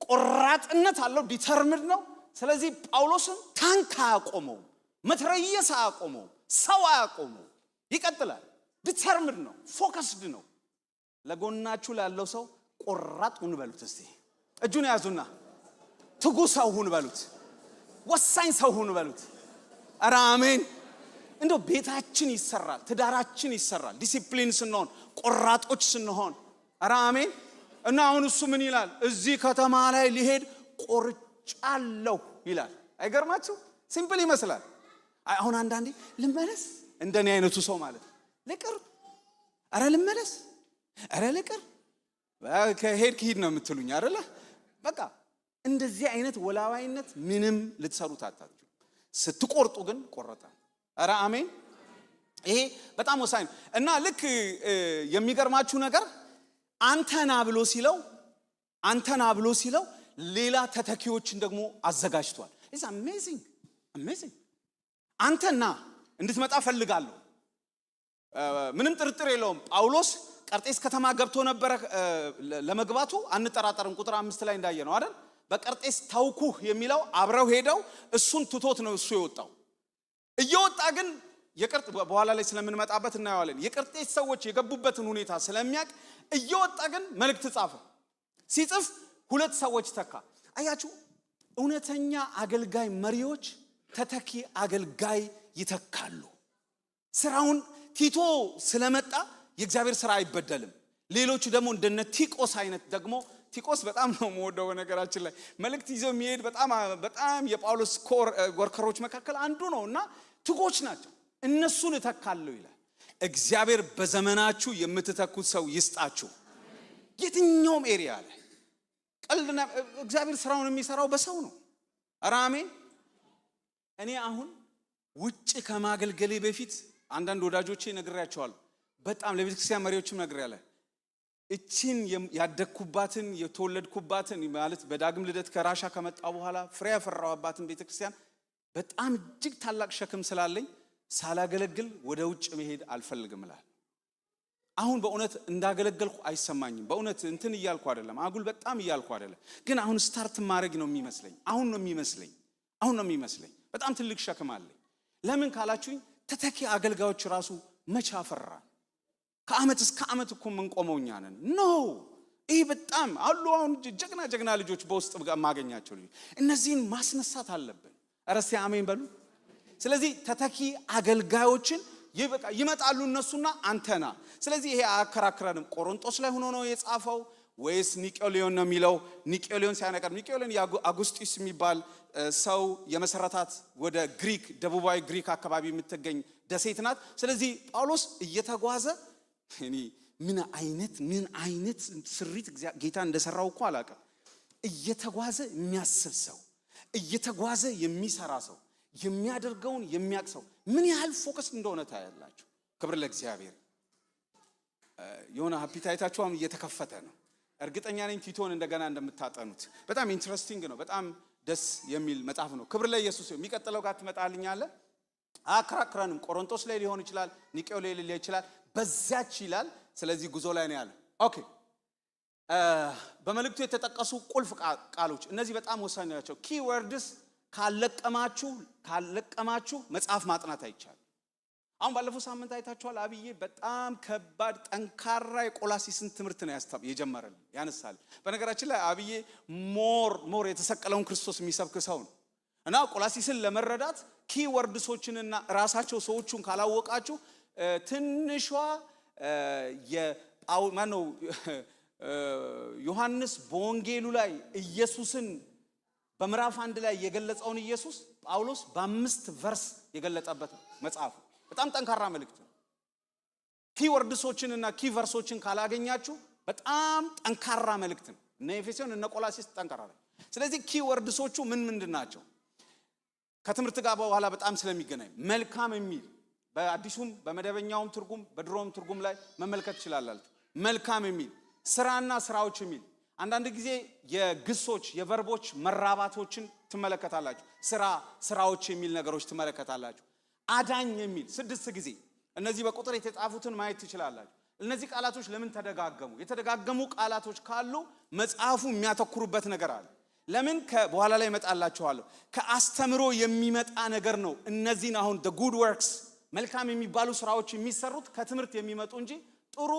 ቆራጥነት አለው፣ ዲተርሚንድ ነው። ስለዚህ ጳውሎስን ታንክ አያቆመው፣ መትረየስ አያቆመው፣ ሰው አያቆመው። ይቀጥላል። ዲተርሚንድ ነው፣ ፎከስድ ነው። ለጎናችሁ ላለው ሰው ቆራጥ ሁን በሉት እስቲ። እጁን ያዙና ትጉ ሰው ሁን በሉት። ወሳኝ ሰው ሁን በሉት። ኧረ አሜን። እንደው ቤታችን ይሰራል፣ ትዳራችን ይሰራል ዲሲፕሊን ስንሆን፣ ቆራጦች ስንሆን። ኧረ አሜን። እና አሁን እሱ ምን ይላል? እዚህ ከተማ ላይ ሊሄድ ቆርጫለሁ ይላል። አይገርማችሁ? ሲምፕል ይመስላል። አሁን አንዳንዴ ልመለስ፣ እንደኔ አይነቱ ሰው ማለት ልቅር፣ ኧረ ልመለስ፣ ኧረ ልቅር፣ ከሄድክ ሂድ ነው የምትሉኝ አይደለ? በቃ እንደዚህ አይነት ወላዋይነት ምንም ልትሰሩት አታችሁ። ስትቆርጡ ግን ቆረጣ። ኧረ አሜን። ይሄ በጣም ወሳኝ ነው። እና ልክ የሚገርማችሁ ነገር አንተና ብሎ ሲለው ሌላ ተተኪዎችን ደግሞ አዘጋጅቷል። ኢትስ አሜዚንግ አሜዚንግ። አንተና እንድትመጣ ፈልጋለሁ። ምንም ጥርጥር የለውም። ጳውሎስ ቀርጤስ ከተማ ገብቶ ነበረ። ለመግባቱ አንጠራጠርም። ቁጥር 5 ላይ እንዳየ ነው አይደል? በቀርጤስ ታውኩህ የሚለው አብረው ሄደው እሱን ትቶት ነው እሱ የወጣው። እየወጣ ግን በኋላ ላይ ስለምንመጣበት እናየዋለን። የቀርጤስ ሰዎች የገቡበትን ሁኔታ ስለሚያውቅ እየወጣ ግን መልእክት ጻፈ። ሲጽፍ 2 ሰዎች ተካ። አያችሁ፣ እውነተኛ አገልጋይ መሪዎች ተተኪ አገልጋይ ይተካሉ። ስራውን ቲቶ ስለመጣ የእግዚአብሔር ስራ አይበደልም። ሌሎቹ ደግሞ እንደነ ቲቆስ አይነት ደግሞ ቲቆስ በጣም ነው የምወደው። በነገራችን ላይ መልእክት ይዘው የሚሄድ በጣም የጳውሎስ ወርከሮች መካከል አንዱ ነው እና ትጎች ናቸው። እነሱን እተካለሁ ይላል እግዚአብሔር። በዘመናችሁ የምትተኩት ሰው ይስጣችሁ። የትኛውም ኤሪያ ላይ ቀልድና እግዚአብሔር ስራውን የሚሰራው በሰው ነው። ኧረ አሜን። እኔ አሁን ውጭ ከማገልገሌ በፊት አንዳንድ ወዳጆቼ ነግሬያቸዋለሁ። በጣም ለቤተክርስቲያን መሪዎችም ነግሬያለሁ። እቺን ያደኩባትን የተወለድኩባትን ማለት በዳግም ልደት ከራሻ ከመጣ በኋላ ፍሬ ያፈራዋባትን ቤተክርስቲያን በጣም እጅግ ታላቅ ሸክም ስላለኝ ሳላገለግል ወደ ውጭ መሄድ አልፈልግም እላለሁ። አሁን በእውነት እንዳገለገልኩ አይሰማኝም። በእውነት እንትን እያልኩ አይደለም፣ አጉል በጣም እያልኩ አይደለም። ግን አሁን ስታርት ማድረግ ነው የሚመስለኝ። አሁን ነው የሚመስለኝ በጣም ትልቅ ሸክም አለኝ። ለምን ካላችሁኝ ተተኪ አገልጋዮች ራሱ መቼ አፈራን? ከአመት እስከ አመት እኮ የምንቆመው እኛ ነን። ኖ ይሄ በጣም አሉ። አሁን ጀግና ልጆች በውስጥ ማገኛቸው ልጆች፣ እነዚህን ማስነሳት አለብን። ኧረ እስቲ አሜን በሉ። ስለዚህ ተተኪ አገልጋዮችን ይመጣሉ እነሱና አንተና። ስለዚህ ይሄ አያከራክረንም። ቆሮንቶስ ላይ ሆኖ ነው የጻፈው ወይስ ኒቆሊዮን ነው የሚለው? ኒቆሊዮን ሲያነቀር ኒቆሊዮን አጉስጢስ የሚባል ሰው የመሰረታት ወደ ግሪክ ደቡባዊ ግሪክ አካባቢ የምትገኝ ደሴት ናት። ስለዚህ ጳውሎስ እየተጓዘ ምን አይነት ስሪት ጌታ እንደሰራው እኮ አላውቅም። እየተጓዘ የሚያስብ ሰው፣ እየተጓዘ የሚሰራ ሰው፣ የሚያደርገውን የሚያውቅ ሰው ምን ያህል ፎከስ እንደሆነ ታያላችሁ። ክብር ለእግዚአብሔር። የሆነ አፒታይታችሁም እየተከፈተ ነው። እርግጠኛ ነኝ ቲቶን እንደገና እንደምታጠኑት። በጣም ኢንትረስቲንግ ነው። በጣም ደስ የሚል መጽሐፍ ነው። ክብር ለኢየሱስ። የሚቀጥለው ጋር ትመጣልኛለህ። አከራክረንም ቆሮንቶስ ላይ ሊሆን ይችላል፣ ኒቆሊዮን ላይ ሊሆን ይችላል፣ በዛች ይላል። ስለዚህ ጉዞ ላይ ነው ያለ። ኦኬ በመልእክቱ የተጠቀሱ ቁልፍ ቃሎች እነዚህ በጣም ወሳኝ ናቸው። ኪ ወርድስ ካለቀማችሁ መጽሐፍ ማጥናት አይቻልም። አሁን ባለፈው ሳምንት አይታችኋል። አብዬ በጣም ከባድ ጠንካራ የቆላሲስን ትምህርት ነው የጀመረልን ያነሳል። በነገራችን ላይ አብዬ ሞር የተሰቀለውን ክርስቶስ የሚሰብክ ሰው ነው እና ቆላሲስን ለመረዳት ኪ ወርድሶችንና ራሳቸው ሰዎቹን ካላወቃችሁ ትንሿ ማነው ዮሐንስ በወንጌሉ ላይ ኢየሱስን በምዕራፍ 1 ላይ የገለጸውን ኢየሱስ ጳውሎስ በ5 ቨርስ የገለጠበት መጽሐፍ በጣም ጠንካራ መልእክት ነው። ኪ ወርድሶችንና ኪ ቨርሶችን ካላገኛችሁ በጣም ጠንካራ መልእክት ነው። እነ ኤፌሶን እነ ቆላሲስ ጠንካራ ነው። ስለዚህ ኪ ወርድሶቹ ምንድን ናቸው? ከትምህርት ጋር በኋላ በጣም ስለሚገናኝ መልካም የሚል በአዲሱም በመደበኛውም ትርጉም በድሮም ትርጉም ላይ መመልከት ትችላላችሁ። መልካም የሚል ስራና ስራዎች የሚል አንዳንድ ጊዜ የግሶች የቨርቦች መራባቶችን ትመለከታላችሁ። ስራዎች የሚል ነገሮች ትመለከታላችሁ። አዳኝ የሚል 6 ጊዜ እነዚህ በቁጥር የተጻፉትን ማየት ትችላላችሁ። እነዚህ ቃላቶች ለምን ተደጋገሙ? የተደጋገሙ ቃላቶች ካሉ መጽሐፉ የሚያተኩሩበት ነገር አለ። ለምን በኋላ ላይ እመጣላችኋለሁ። ከአስተምሮ የሚመጣ ነገር ነው። እነዚህን አሁን the good works መልካም የሚባሉ ስራዎች የሚሰሩት ከትምህርት የሚመጡ እንጂ ጥሩ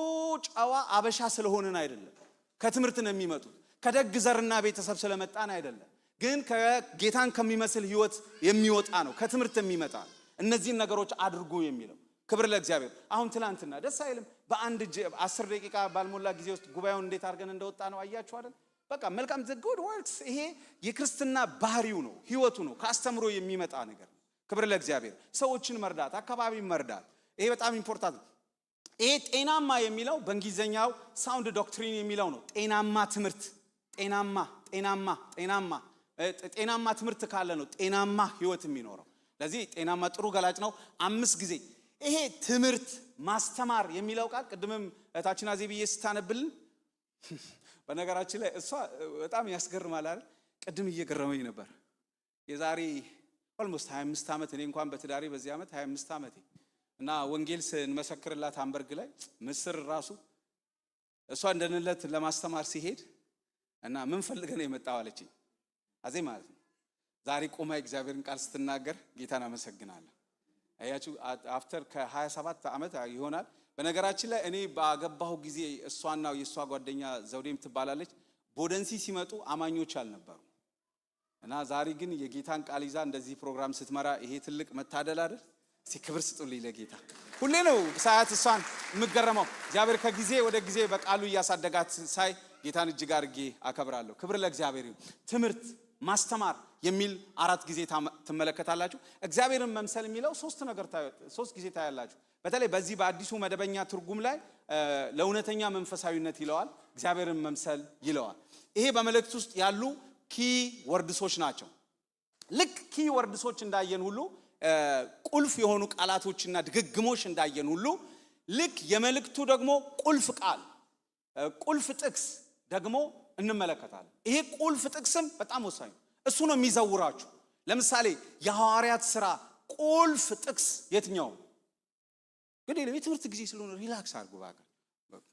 ጨዋ አበሻ ስለሆነን አይደለም። ከትምህርት ነው የሚመጡት። ከደግ ዘርና ቤተሰብ ስለመጣን አይደለም። ግን ከጌታን ከሚመስል ህይወት የሚወጣ ነው። ከትምህርት የሚመጣ እነዚህን ነገሮች አድርጉ የሚለው ክብር ለእግዚአብሔር። አሁን ትላንትና ደስ አይልም? በአንድ 10 ደቂቃ ባልሞላ ጊዜ ውስጥ ጉባኤውን እንዴት አድርገን እንደወጣ ነው አያችሁ አይደል? በቃ መልካም the good works ይሄ የክርስትና ባህሪው ነው፣ ህይወቱ ነው። ከአስተምሮ የሚመጣ ነገር ነው። ክብር ለእግዚአብሔር። ሰዎችን መርዳት፣ አካባቢን መርዳት ይሄ በጣም ኢምፖርታንት ነው። ይሄ ጤናማ የሚለው በእንግሊዘኛው ሳውንድ ዶክትሪን የሚለው ነው። ጤናማ ትምህርት ጤናማ ትምህርት ካለ ነው ጤናማ ህይወት የሚኖረው። ለዚህ ጤናማ ጥሩ ገላጭ ነው። 5 ጊዜ ይሄ ትምህርት ማስተማር የሚለው ቃል ቅድምም እታችን አዜብዬ ስታነብልን በነገራችን ላይ እሷ በጣም ያስገርማል አይደል? ቅድም እየገረመኝ ነበር። የዛሬ ኦልሞስት 25 ዓመት እኔ እንኳን በትዳሬ በዚህ ዓመት 25 ዓመቴ እና ወንጌል ስንመሰክርላት ሃምበርግ ላይ ምስር ራሱ እሷ እንደነለት ለማስተማር ሲሄድ እና ምን ፈልገህ ነው የመጣው አለችኝ። አዜ ማለት ነው ዛሬ ቆማ እግዚአብሔርን ቃል ስትናገር ጌታን አመሰግናለሁ። አያችሁ አፍተር ከ27 ዓመት ይሆናል። በነገራችን ላይ እኔ ባገባሁ ጊዜ እሷና የሷ ጓደኛ ዘውዴም ትባላለች ቦደንሲ ሲመጡ አማኞች አልነበሩ እና ዛሬ ግን የጌታን ቃል ይዛ እንደዚህ ፕሮግራም ስትመራ ይሄ ትልቅ መታደል አይደል? እስቲ ክብር ስጡልኝ ለጌታ። ሁሌ ነው ሳያት እሷን የምገረመው። እግዚአብሔር ከጊዜ ወደ ጊዜ በቃሉ እያሳደጋት ሳይ ጌታን እጅግ አድርጌ አከብራለሁ። ክብር ለእግዚአብሔር ይሁን። ትምህርት ማስተማር የሚል 4 ጊዜ ትመለከታላችሁ። እግዚአብሔርን መምሰል የሚለው 3 ጊዜ ታያላችሁ። በተለይ በዚህ በአዲሱ መደበኛ ትርጉም ላይ ለእውነተኛ መንፈሳዊነት ይለዋል፣ እግዚአብሔርን መምሰል ይለዋል። ይሄ በመልእክት ውስጥ ያሉ ኪ ወርድሶች ናቸው። ልክ ኪ ወርድሶች እንዳየን ሁሉ ቁልፍ የሆኑ ቃላቶችና ድግግሞች እንዳየን ሁሉ ልክ የመልእክቱ ደግሞ ቁልፍ ቃል ቁልፍ ጥቅስ ደግሞ እንመለከታለን። ይሄ ቁልፍ ጥቅስም በጣም ወሳኝ ነው። እሱ ነው የሚዘውራችሁ። ለምሳሌ የሐዋርያት ሥራ ቁልፍ ጥቅስ የትኛው? ግን የትምህርት ጊዜ ስለሆነ ሪላክስ አድርጉ ባካ።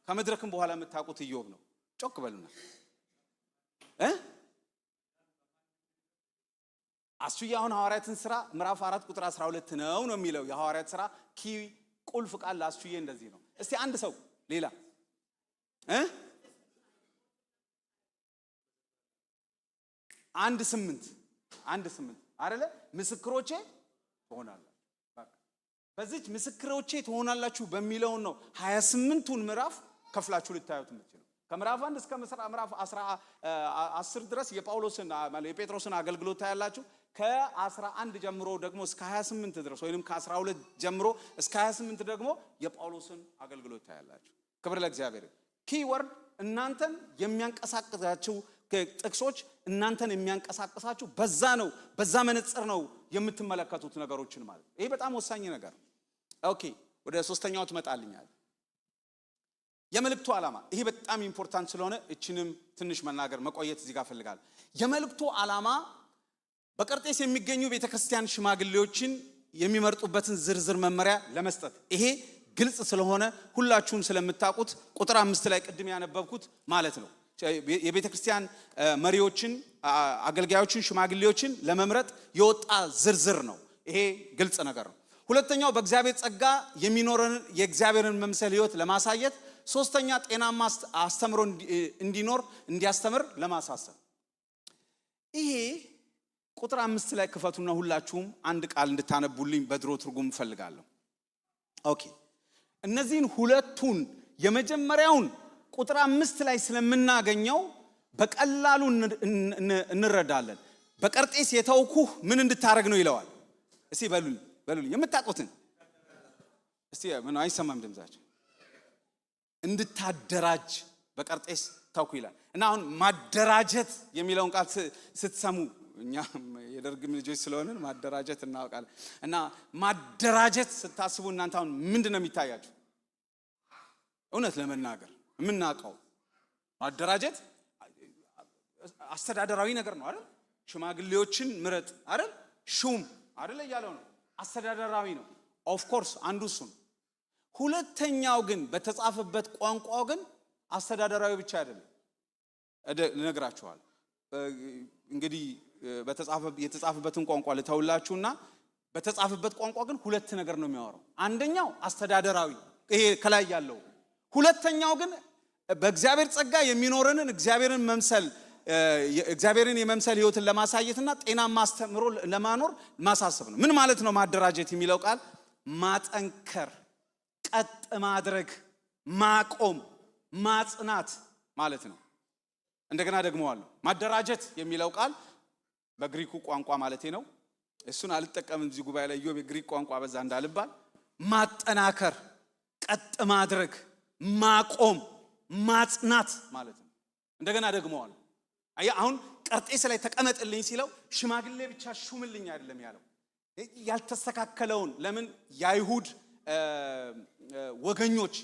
ከመድረክም በኋላ የምታውቁት ኢዮብ ነው። ጮክ በሉና አስዩ አሁን ሐዋርያትን ሥራ ምዕራፍ 4 ቁጥር 12 ነው የሚለው የሐዋርያት ሥራ ኪ ቁልፍ ቃል አስዩዬ እንደዚህ ነው። እስቲ አንድ ሰው ሌላ 1:8 አይደለ? ምስክሮቼ ትሆናላችሁ። በዚች ምስክሮቼ ትሆናላችሁ በሚለው ነው 28ቱን ምዕራፍ ከፍላችሁ ልታዩት የምትችሉ። ከምዕራፍ 1 እስከ ምዕራፍ 10 ድረስ የጳውሎስን ማለት የጴጥሮስን አገልግሎት ታያላችሁ። ከ11 ጀምሮ ደግሞ እስከ 28 ድረስ ወይንም ከ12 ጀምሮ እስከ 28 ደግሞ የጳውሎስን አገልግሎት ታያላችሁ። ክብር ለእግዚአብሔር። ኪወርድ እናንተን የሚያንቀሳቅሳችሁ ጥቅሶች እናንተን የሚያንቀሳቅሳችሁ በዛ ነው፣ በዛ መነጽር ነው የምትመለከቱት ነገሮችን ማለት። ይሄ በጣም ወሳኝ ነገር። ኦኬ ወደ ሶስተኛው ትመጣልኛል። የመልእክቱ ዓላማ ይሄ በጣም ኢምፖርታንት ስለሆነ እቺንም ትንሽ መናገር መቆየት እዚህ ጋር ፈልጋለሁ። የመልእክቱ ዓላማ በቀርጤስ የሚገኙ ቤተክርስቲያን ሽማግሌዎችን የሚመርጡበትን ዝርዝር መመሪያ ለመስጠት ይሄ ግልጽ ስለሆነ ሁላችሁም ስለምታውቁት ቁጥር 5 ላይ ቅድም ያነበብኩት ማለት ነው። የቤተ ክርስቲያን መሪዎችን፣ አገልጋዮችን፣ ሽማግሌዎችን ለመምረጥ የወጣ ዝርዝር ነው። ይሄ ግልጽ ነገር ነው። ሁለተኛው በእግዚአብሔር ጸጋ የሚኖረን የእግዚአብሔርን መምሰል ህይወት ለማሳየት፣ ሶስተኛ ጤናማ አስተምሮ እንዲያስተምር ለማሳሰብ። ይሄ ቁጥር 5 ላይ ክፈቱና ሁላችሁም አንድ ቃል እንድታነቡልኝ በድሮ ትርጉም ፈልጋለሁ። ኦኬ፣ እነዚህን ሁለቱን የመጀመሪያውን ቁጥር 5 ላይ ስለምናገኘው በቀላሉ እንረዳለን። በቀርጤስ የተውኩህ ምን እንድታረግ ነው ይለዋል። እስቲ በሉልኝ የምታውቁትን። እስቲ ምን አይሰማም ድምጻችሁ? እንድታደራጅ በቀርጤስ ተውኩ ይላል። እና አሁን ማደራጀት የሚለውን ቃል ስትሰሙ፣ እኛ የደርግም ልጆች ስለሆንን ማደራጀት እናውቃለን። እና ማደራጀት ስታስቡ እናንተ አሁን ምንድነው የሚታያችሁ? እውነት ለመናገር የምናውቀው ማደራጀት አስተዳደራዊ ነገር ነው አይደል? ሽማግሌዎችን ምረጥ አይደል? ሹም አይደል እያለው ነው። አስተዳደራዊ ነው። ኦፍ ኮርስ አንዱ እሱ ነው። ሁለተኛው ግን በተጻፈበት ቋንቋው ግን አስተዳደራዊ ብቻ አይደለም። ልነግራችኋል። እንግዲህ የተጻፈበትን ቋንቋ ልተውላችሁና በተጻፈበት ቋንቋ ግን ሁለት ነገር ነው የሚያወራው። አንደኛው አስተዳደራዊ ይሄ ከላይ ያለው፣ ሁለተኛው ግን በእግዚአብሔር ጸጋ የሚኖረንን እግዚአብሔርን የመምሰል ህይወትን ለማሳየትና ጤናማ አስተምሮ ለማኖር ማሳሰብ ነው። ምን ማለት ነው ማደራጀት የሚለው ቃል? ማጠንከር፣ ቀጥ ማድረግ፣ ማቆም፣ ማጽናት ማለት ነው። እንደገና ደግመዋለሁ። ማደራጀት የሚለው ቃል በግሪኩ ቋንቋ ማለቴ ነው። እሱን አልጠቀምም እዚህ ጉባኤ ላይ የግሪክ ቋንቋ በዛ እንዳልባል። ማጠናከር፣ ቀጥ ማድረግ፣ ማቆም፣ ማጽናት ማለት ነው። እንደገና ደግመዋለሁ። አሁን ቀርጤስ ላይ ተቀመጥልኝ ሲለው ሽማግሌ ብቻ ሹምልኝ አይደለም ያለው። ያልተስተካከለውን ለምን የአይሁድ ወገኞች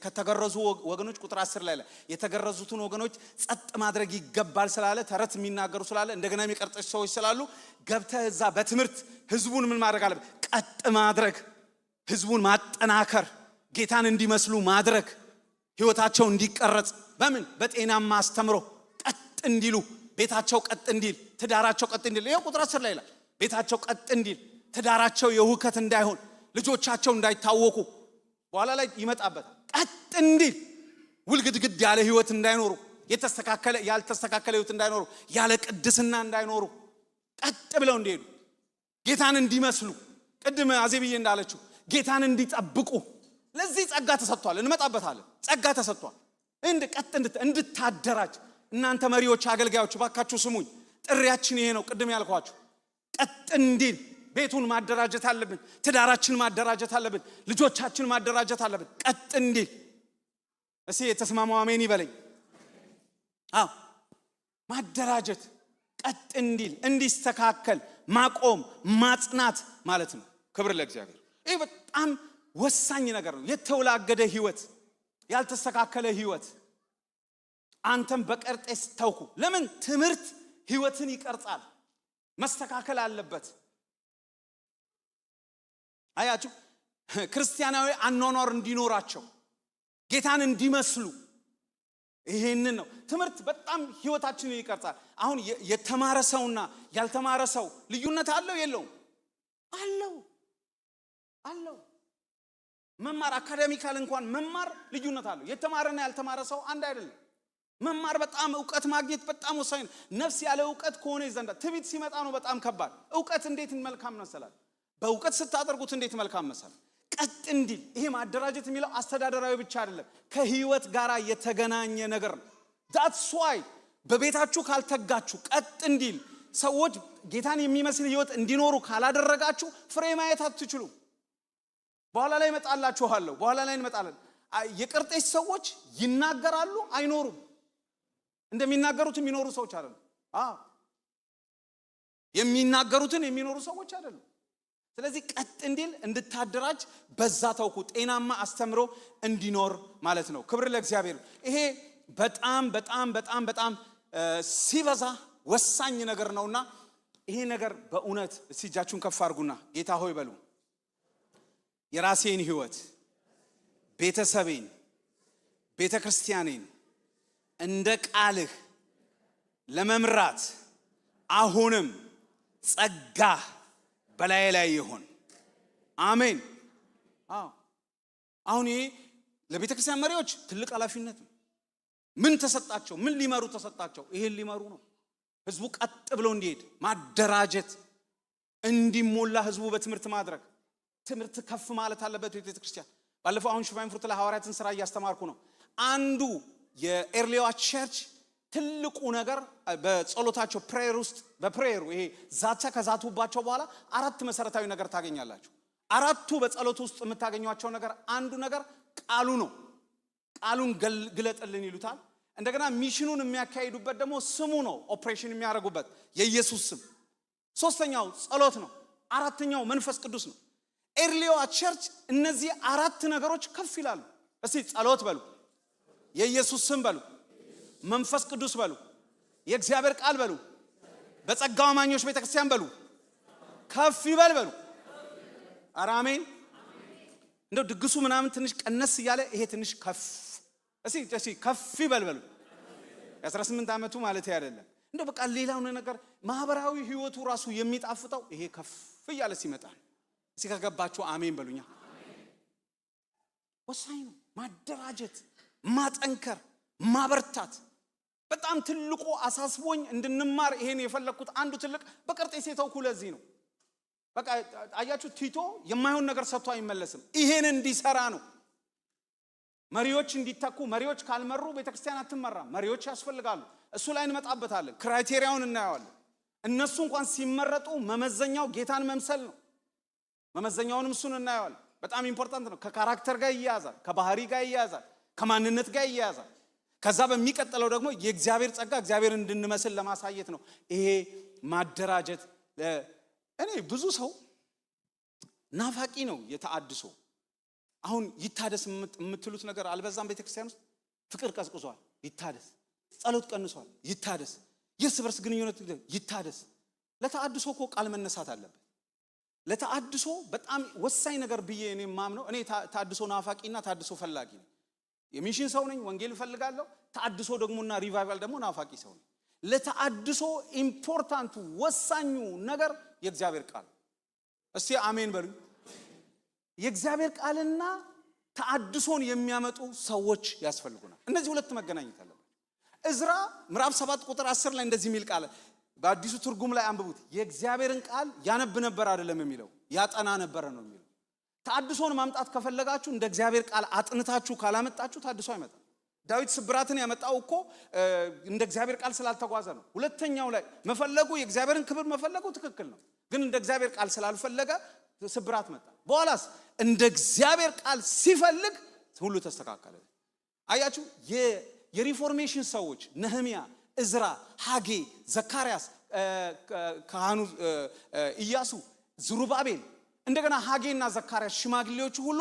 ከተገረዙ ወገኖች ቁጥር 10 ላይ የተገረዙትን ወገኖች ጸጥ ማድረግ ይገባል ስላለ፣ ተረት የሚናገሩ ስላለ፣ እንደገና የሚቀርጤስ ሰዎች ስላሉ ገብተህ እዛ በትምህርት ህዝቡን ምን ማድረግ አለበት? ቀጥ ማድረግ፣ ህዝቡን ማጠናከር፣ ጌታን እንዲመስሉ ማድረግ፣ ህይወታቸው እንዲቀረጽ በምን በጤናማ አስተምሮ ቀጥ እንዲሉ፣ ቤታቸው ቀጥ እንዲል፣ ትዳራቸው ቀጥ እንዲል። ይሄው ቁጥር 10 ላይ ቤታቸው ቀጥ እንዲል፣ ትዳራቸው የሁከት እንዳይሆን፣ ልጆቻቸው እንዳይታወቁ፣ በኋላ ላይ ይመጣበታል። ቀጥ እንዲል፣ ውልግድግድ ያለ ህይወት እንዳይኖሩ፣ ያልተስተካከለ ህይወት እንዳይኖሩ፣ ያለ ቅድስና እንዳይኖሩ፣ ቀጥ ብለው እንዲሄዱ፣ ጌታን እንዲመስሉ፣ ቅድም አዜብዬ እንዳለችው ጌታን እንዲጠብቁ። ለዚህ ጸጋ ተሰጥቷል። እንመጣበታለን። ጸጋ ተሰጥቷል። ቀጥ እንድታደራጅ። እናንተ መሪዎች፣ አገልጋዮች ባካችሁ ስሙኝ። ጥሪያችን ይሄ ነው። ቅድም ያልኳችሁ ቀጥ እንዲል ቤቱን ማደራጀት አለብን። ትዳራችን ማደራጀት አለብን። ልጆቻችን ማደራጀት አለብን። ቀጥ እንዲል። እስኪ የተስማማው አሜን ይበለኝ። አዎ ማደራጀት፣ ቀጥ እንዲል፣ እንዲስተካከል፣ ማቆም፣ ማጽናት ማለት ነው። ክብር ለእግዚአብሔር። ይህ በጣም ወሳኝ ነገር ነው። የተወላገደ ህይወት፣ ያልተስተካከለ ህይወት አንተም በቀርጤስ ተውኩ። ለምን? ትምህርት ህይወትን ይቀርጻል። መስተካከል አለበት። አያችሁ፣ ክርስቲያናዊ አኗኗር እንዲኖራቸው፣ ጌታን እንዲመስሉ። ይሄንን ነው ትምህርት በጣም ህይወታችንን ይቀርጻል። አሁን የተማረ ሰውና ያልተማረ ሰው ልዩነት አለው የለውም? አለው። መማር አካዳሚካል እንኳን መማር ልዩነት አለው። የተማረና ያልተማረ ሰው አንድ አይደለም። መማር በጣም እውቀት ማግኘት በጣም ወሳኝ ነው። ነፍስ ያለ እውቀት ከሆነ ይዘንዳ ትዕቢት ሲመጣ ነው በጣም ከባድ። እውቀት እንዴት መልካም መሰላል። በእውቀት ስታደርጉት እንዴት መልካም መሰላል። ቀጥ እንዲል። ይሄ ማደራጀት የሚለው አስተዳደራዊ ብቻ አይደለም፣ ከህይወት ጋር የተገናኘ ነገር ነው። that's why በቤታችሁ ካልተጋችሁ፣ ቀጥ እንዲል ሰዎች ጌታን የሚመስል ህይወት እንዲኖሩ ካላደረጋችሁ ፍሬ ማየት አትችሉ። በኋላ ላይ እመጣላችኋለሁ። በኋላ ላይ እንመጣለን። የቀርጤስ ሰዎች ይናገራሉ፣ አይኖሩም። እንደሚናገሩት የሚኖሩ ሰዎች አይደሉም። የሚናገሩትን የሚኖሩ ሰዎች አይደሉም። ስለዚህ ቀጥ እንዲል እንድታደራጅ በዛ ተውኩ። ጤናማ አስተምሮ እንዲኖር ማለት ነው። ክብር ለእግዚአብሔር። ይሄ በጣም በጣም በጣም በጣም ሲበዛ ወሳኝ ነገር ነውና ይሄ ነገር በእውነት እስቲ እጃችሁን ከፍ አድርጉና ጌታ ሆይ በሉ። የራሴን ህይወት፣ ቤተሰቤን፣ ቤተክርስቲያኔን እንደ ቃልህ ለመምራት አሁንም ጸጋ በላይ ላይ ይሁን። አሜን። አሁን ይሄ ለቤተክርስቲያን መሪዎች ትልቅ ኃላፊነት ነው። ምን ተሰጣቸው? ምን ሊመሩ ተሰጣቸው? ይሄን ሊመሩ ነው። ህዝቡ ቀጥ ብሎ እንዲሄድ ማደራጀት፣ እንዲሞላ ህዝቡ በትምህርት ማድረግ። ትምህርት ከፍ ማለት አለበት ቤተክርስቲያን። ባለፈው አሁን ሽፋይንፍሩት ላይ ሐዋርያትን ስራ እያስተማርኩ ነው። አንዱ የኤርሊዋ ቸርች ትልቁ ነገር በጸሎታቸው ፕሬየር ውስጥ በፕሬየሩ ይሄ ዛቻ ከዛቱባቸው በኋላ አራት መሰረታዊ ነገር ታገኛላችሁ። አራቱ በጸሎት ውስጥ የምታገኟቸው ነገር አንዱ ነገር ቃሉ ነው። ቃሉን ግለጥልን ይሉታል። እንደገና ሚሽኑን የሚያካሂዱበት ደግሞ ስሙ ነው። ኦፕሬሽን የሚያደርጉበት የኢየሱስ ስም። ሶስተኛው ጸሎት ነው። አራተኛው መንፈስ ቅዱስ ነው። ኤርሊዋ ቸርች እነዚህ አራት ነገሮች ከፍ ይላሉ። እስቲ ጸሎት በሉ፣ የኢየሱስ ስም በሉ፣ መንፈስ ቅዱስ በሉ፣ የእግዚአብሔር ቃል በሉ፣ በጸጋው አማኞች ቤተክርስቲያን በሉ፣ ከፍ ይበል በሉ። አሜን። እንደው ድግሱ ምናምን ትንሽ ቀነስ እያለ ይሄ ትንሽ ከፍ እስቲ ከፍ ይበል በሉ። የ18 ዓመቱ ማለት አይደለም። እንደው በቃ ሌላው ነገር ማህበራዊ ህይወቱ ራሱ የሚጣፍጠው ይሄ ከፍ እያለ ሲመጣ እስቲ ከገባችሁ አሜን በሉኛ። ወሳኝ ነው ማደራጀት፣ ማጠንከር፣ ማበርታት። በጣም ትልቁ አሳስቦኝ እንድንማር ይሄን የፈለኩት አንዱ ትልቅ በቀርጤስ የተውኩ ለዚህ ነው። በቃ አያችሁ ቲቶ የማይሆን ነገር ሰጥቶ አይመለስም። ይሄን እንዲሰራ ነው። መሪዎች እንዲተኩ። መሪዎች ካልመሩ ቤተክርስቲያን አትመራም። መሪዎች ያስፈልጋሉ። እሱ ላይ እንመጣበታለን። ክራይቴሪያውን እናየዋለን። እነሱ እንኳን ሲመረጡ መመዘኛው ጌታን መምሰል ነው። መመዘኛውንም እሱን እናየዋለን። በጣም ኢምፖርታንት ነው። ከካራክተር ጋር ይያያዛል፣ ከባህሪ ጋር ይያያዛል፣ ከማንነት ጋር ይያያዛል። ከዛ በሚቀጥለው ደግሞ የእግዚአብሔር ጸጋ እግዚአብሔር እንድንመስል ለማሳየት ነው ይሄ ማደራጀት። እኔ ብዙ ሰው ናፋቂ ነው የተአድሶ። አሁን ይታደስ የምትሉት ነገር አልበዛም? ቤተክርስቲያን ውስጥ ፍቅር ቀዝቅዟል፣ ይታደስ። ጸሎት ቀንሷል፣ ይታደስ። የእርስ በርስ ግንኙነት ይታደስ። ለተአድሶ እኮ ቃል መነሳት አለበት። ለተአድሶ በጣም ወሳኝ ነገር ብዬ እኔ ማምነው፣ እኔ ተአድሶ ናፋቂና ተአድሶ ፈላጊ ነኝ። የሚሽን ሰው ነኝ፣ ወንጌል እፈልጋለሁ። ተአድሶ ደግሞና ሪቫይቫል ደግሞ ናፋቂ ሰው ነኝ። ለተአድሶ ኢምፖርታንቱ ወሳኙ ነገር የእግዚአብሔር ቃል። እስቲ አሜን በሉ። የእግዚአብሔር ቃልና ተአድሶን የሚያመጡ ሰዎች ያስፈልጉናል። እነዚህ ሁለት መገናኘት አለባቸው። ዕዝራ ምዕራፍ 7 ቁጥር 10 ላይ እንደዚህ የሚል ቃል በአዲሱ ትርጉም ላይ አንብቡት። የእግዚአብሔርን ቃል ያነብ ነበር አይደለም የሚለው፣ ያጠና ነበር ነው የሚለው። ተአድሶን ማምጣት ከፈለጋችሁ እንደ እግዚአብሔር ቃል አጥንታችሁ ካላመጣችሁ ተአድሶ አይመጣም። ዳዊት ስብራትን ያመጣው እኮ እንደ እግዚአብሔር ቃል ስላልተጓዘ ነው። ሁለተኛው ላይ መፈለጉ የእግዚአብሔርን ክብር መፈለጉ ትክክል ነው፣ ግን እንደ እግዚአብሔር ቃል ስላልፈለገ ስብራት መጣ። በኋላስ እንደ እግዚአብሔር ቃል ሲፈልግ ሁሉ ተስተካከለ። አያችሁ የሪፎርሜሽን ሰዎች ነህምያ፣ ዕዝራ፣ ሐጌ፣ ዘካርያስ፣ ካህኑ ኢያሱ፣ ዝሩባቤል፣ እንደገና ሐጌና ዘካርያስ ሽማግሌዎቹ ሁሉ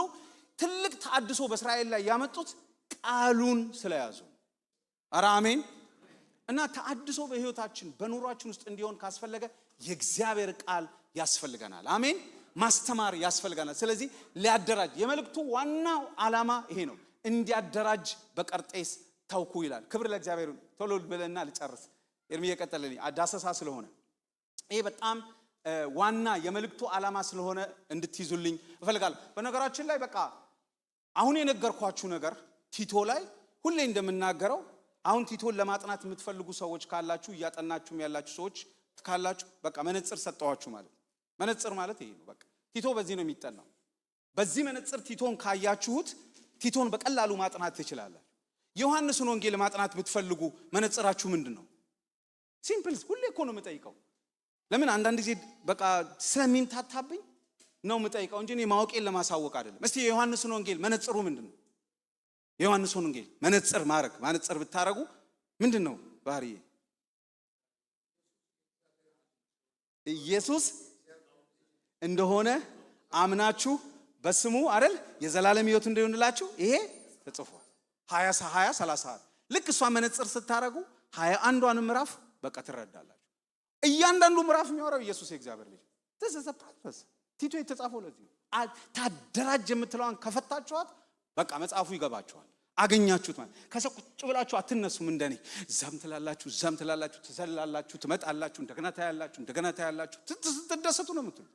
ትልቅ ተአድሶ በእስራኤል ላይ ያመጡት ቃሉን ስለያዙ። ኧረ አሜን። እና ተአድሶ በህይወታችን በኑሯችን ውስጥ እንዲሆን ካስፈለገ የእግዚአብሔር ቃል ያስፈልገናል። አሜን። ማስተማር ያስፈልገናል። ስለዚህ ሊያደራጅ የመልእክቱ ዋናው ዓላማ ይሄ ነው። እንዲያደራጅ በቀርጤስ ተውኩ ይላል። ክብር ለእግዚአብሔር። ቶሎ ብለና ልጨርስ። ኤርሚ የቀጠለልኝ አዳሰሳ ስለሆነ ይሄ በጣም ዋና የመልእክቱ ዓላማ ስለሆነ እንድትይዙልኝ እፈልጋለሁ። በነገራችን ላይ በቃ አሁን የነገርኳችሁ ነገር ቲቶ ላይ ሁሌ እንደምናገረው አሁን ቲቶን ለማጥናት የምትፈልጉ ሰዎች ካላችሁ፣ እያጠናችሁም ያላችሁ ሰዎች ካላችሁ በቃ መነጽር ሰጠዋችሁ ማለት። መነጽር ማለት ይሄ ነው። በቃ ቲቶ በዚህ ነው የሚጠናው። በዚህ መነጽር ቲቶን ካያችሁት ቲቶን በቀላሉ ማጥናት ትችላላችሁ። ዮሐንስን ወንጌል ማጥናት ብትፈልጉ መነጽራችሁ ምንድነው? ሲምፕል። ሁሌ እኮ ነው የምጠይቀው። ለምን አንዳንድ ጊዜ በቃ ስለሚምታታብኝ ነው የምጠይቀው እንጂ እኔ ማወቄን ለማሳወቅ አይደለም። እስቲ የዮሐንስን ወንጌል መነጽሩ ምንድነው? የዮሐንስን ወንጌል መነጽር ማድረግ መነጽር ብታረጉ ምንድነው ባህሪዬ? ኢየሱስ እንደሆነ አምናችሁ በስሙ አይደል የዘላለም ሕይወት እንደሆነላችሁ ይሄ ተጽፏል። 20 30 ልክ እሷ መነጽር ስታረጉ 21ን ምዕራፍ በቃ ትረዳላችሁ። እያንዳንዱ ምዕራፍ የሚያወራው ኢየሱስ የእግዚአብሔር ልጅ ተዘዘፓስ ቲቶ የተጻፈው ለዚህ ታደራጅ የምትለዋን ከፈታችኋት በቃ መጽሐፉ ይገባችኋል። አገኛችሁት ማለት ከዛ ቁጭ ብላችሁ አትነሱም እንደኔ ዛም ትላላችሁ ትዘላላችሁ ትመጣላችሁ እንደገና ታያላችሁ ትደሰቱ ነው የምትሉ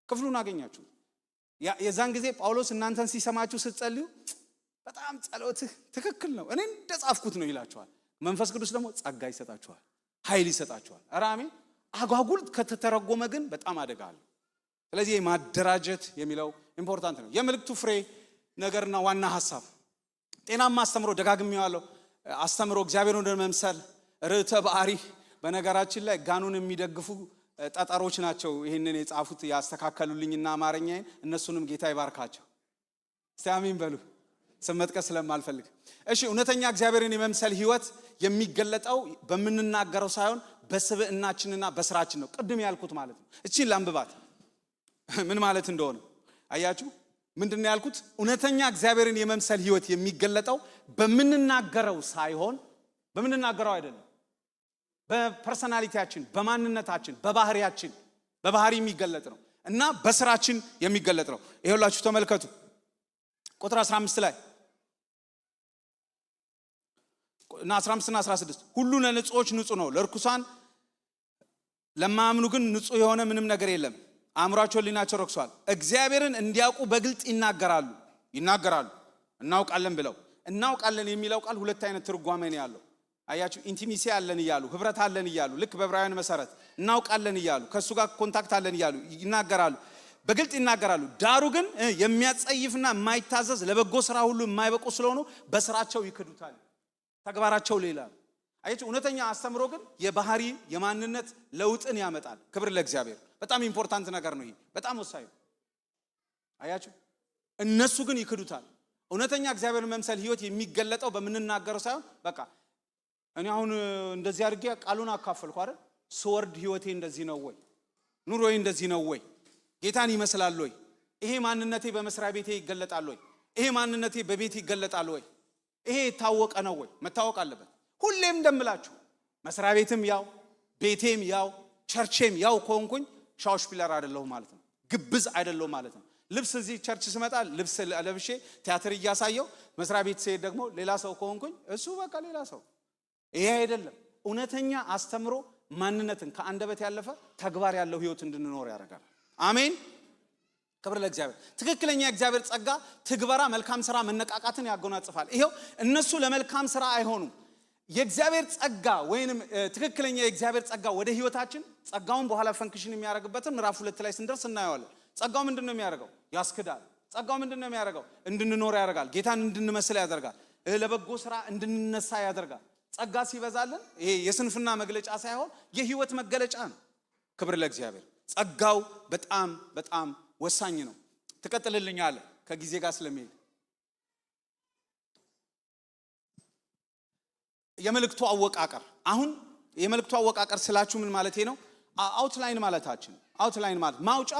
ክፍሉን አገኛችሁት የዛን ጊዜ ጳውሎስ እናንተን ሲሰማችሁ ስትጸልዩ በጣም ጸሎትህ ትክክል ነው እኔ እንደጻፍኩት ነው ይላችኋል መንፈስ ቅዱስ ደግሞ ጸጋ ይሰጣችኋል ኃይል ይሰጣችኋል አራሜ አጓጉል ከተተረጎመ ግን በጣም አደጋል ስለዚህ ማደራጀት የሚለው ኢምፖርታንት ነው የመልእክቱ ፍሬ ነገርና ዋና ሐሳብ ጤናማ አስተምሮ ደጋግሜዋለሁ አስተምሮ እግዚአብሔርን እንደመምሰል ርዕተ ባህሪ በነገራችን ላይ ጋኑን የሚደግፉ ጠጠሮች ናቸው ይሄንን የጻፉት ያስተካከሉልኝና አማርኛዬን እነሱንም ጌታ ይባርካቸው እስቲ አሜን በሉ ስመጥቀስ ስለማልፈልግ እሺ እውነተኛ እግዚአብሔርን የመምሰል ህይወት የሚገለጠው በመንናገረው ሳይሆን በስብዕናችንና በስራችን ነው ቅድም ያልኩት ማለት ነው እቺ ላምብባት ምን ማለት እንደሆነ አያችሁ ምንድነው ያልኩት እውነተኛ እግዚአብሔርን የመምሰል ህይወት የሚገለጠው በመንናገረው ሳይሆን በመንናገረው አይደለም በፐርሰናሊቲያችን በማንነታችን በባህሪ የሚገለጥ ነው እና በስራችን የሚገለጥ ነው ይሄውላችሁ ተመልከቱ ቁጥር 15 ላይ እና 15 እና 16 ሁሉ ለንጹዎች ንጹህ ነው ለርኩሳን ለማያምኑ ግን ንጹህ የሆነ ምንም ነገር የለም አእምሯቸው ሊናቸው ረክሷል እግዚአብሔርን እንዲያውቁ በግልጥ ይናገራሉ እናውቃለን ብለው እናውቃለን የሚለው ቃል ሁለት አይነት ትርጓሜ ነው ያለው አያችሁ ኢንቲሚሲ አለን ይያሉ ህብረት አለን ይያሉ ልክ በዕብራውያን መሰረት እናውቃለን ይያሉ ከሱ ጋር ኮንታክት አለን ይያሉ ይናገራሉ በግልጥ ይናገራሉ ዳሩ ግን የሚያጸይፍና የማይታዘዝ ለበጎ ስራ ሁሉ የማይበቁ ስለሆኑ በስራቸው ይክዱታል ተግባራቸው ሌላ አያችሁ እውነተኛ አስተምሮ ግን የባህሪ የማንነት ለውጥን ያመጣል ክብር ለእግዚአብሔር በጣም ኢምፖርታንት ነገር ነው ይሄ በጣም ወሳኝ አያችሁ እነሱ ግን ይክዱታል እውነተኛ እግዚአብሔርን መምሰል ህይወት የሚገለጠው በመንናገረው ሳይሆን በቃ እኔ አሁን እንደዚህ አድርጌ ቃሉን አካፈልኩ አይደል ስወርድ ህይወቴ እንደዚህ ነው ወይ ኑሮዬ እንደዚህ ነው ወይ ጌታን ይመስላል ወይ ይሄ ማንነቴ በመስሪያ ቤቴ ይገለጣል ወይ ይሄ ማንነቴ በቤቴ ይገለጣል ወይ ይሄ ታወቀ ነው ወይ መታወቅ አለበት ሁሌም እንደምላችሁ መስሪያ ቤትም ያው ቤቴም ያው ቸርችም ያው ኮንኩኝ ሻውስፒለር አይደለሁ ማለት ነው ግብዝ አይደለሁ ማለት ነው ልብስ እዚህ ቸርች ስመጣ ልብስ ለብሼ ቲያትር እያሳየው መስሪያ ቤት ሲሄድ ደግሞ ሌላ ሰው ኮንኩኝ እሱ በቃ ሌላ ሰው ይሄ አይደለም እውነተኛ አስተምሮ ማንነትን ከአንደበት ያለፈ ተግባር ያለው ህይወት እንድንኖር ያደርጋል አሜን ክብር ለእግዚአብሔር ትክክለኛ የእግዚአብሔር ጸጋ ትግበራ መልካም ስራ መነቃቃትን ያጎናጽፋል ይሄው እነሱ ለመልካም ስራ አይሆኑም የእግዚአብሔር ጸጋ ወይንም ትክክለኛ የእግዚአብሔር ጸጋ ወደ ህይወታችን ጸጋውን በኋላ ፈንክሽን የሚያደርግበትን ምዕራፍ 2 ላይ ስንደርስ እናየዋለን ጸጋው ምንድነው የሚያደርገው ያስክዳል ጸጋው ምንድነው የሚያደርገው እንድንኖር ያደርጋል ጌታን እንድንመስል ያደርጋል ለበጎ ስራ እንድንነሳ ያደርጋል ጸጋ ሲበዛልን ይሄ የስንፍና መግለጫ ሳይሆን የህይወት መገለጫ ነው ክብር ለእግዚአብሔር ጸጋው በጣም በጣም ወሳኝ ነው ተቀጥልልኛለህ ከጊዜ ጋር ስለሚሄድ የመልእክቱ አወቃቀር አሁን የመልእክቱ አወቃቀር ስላችሁ ምን ማለት ነው አውትላይን ማለታችን አውትላይን ማለት ማውጫ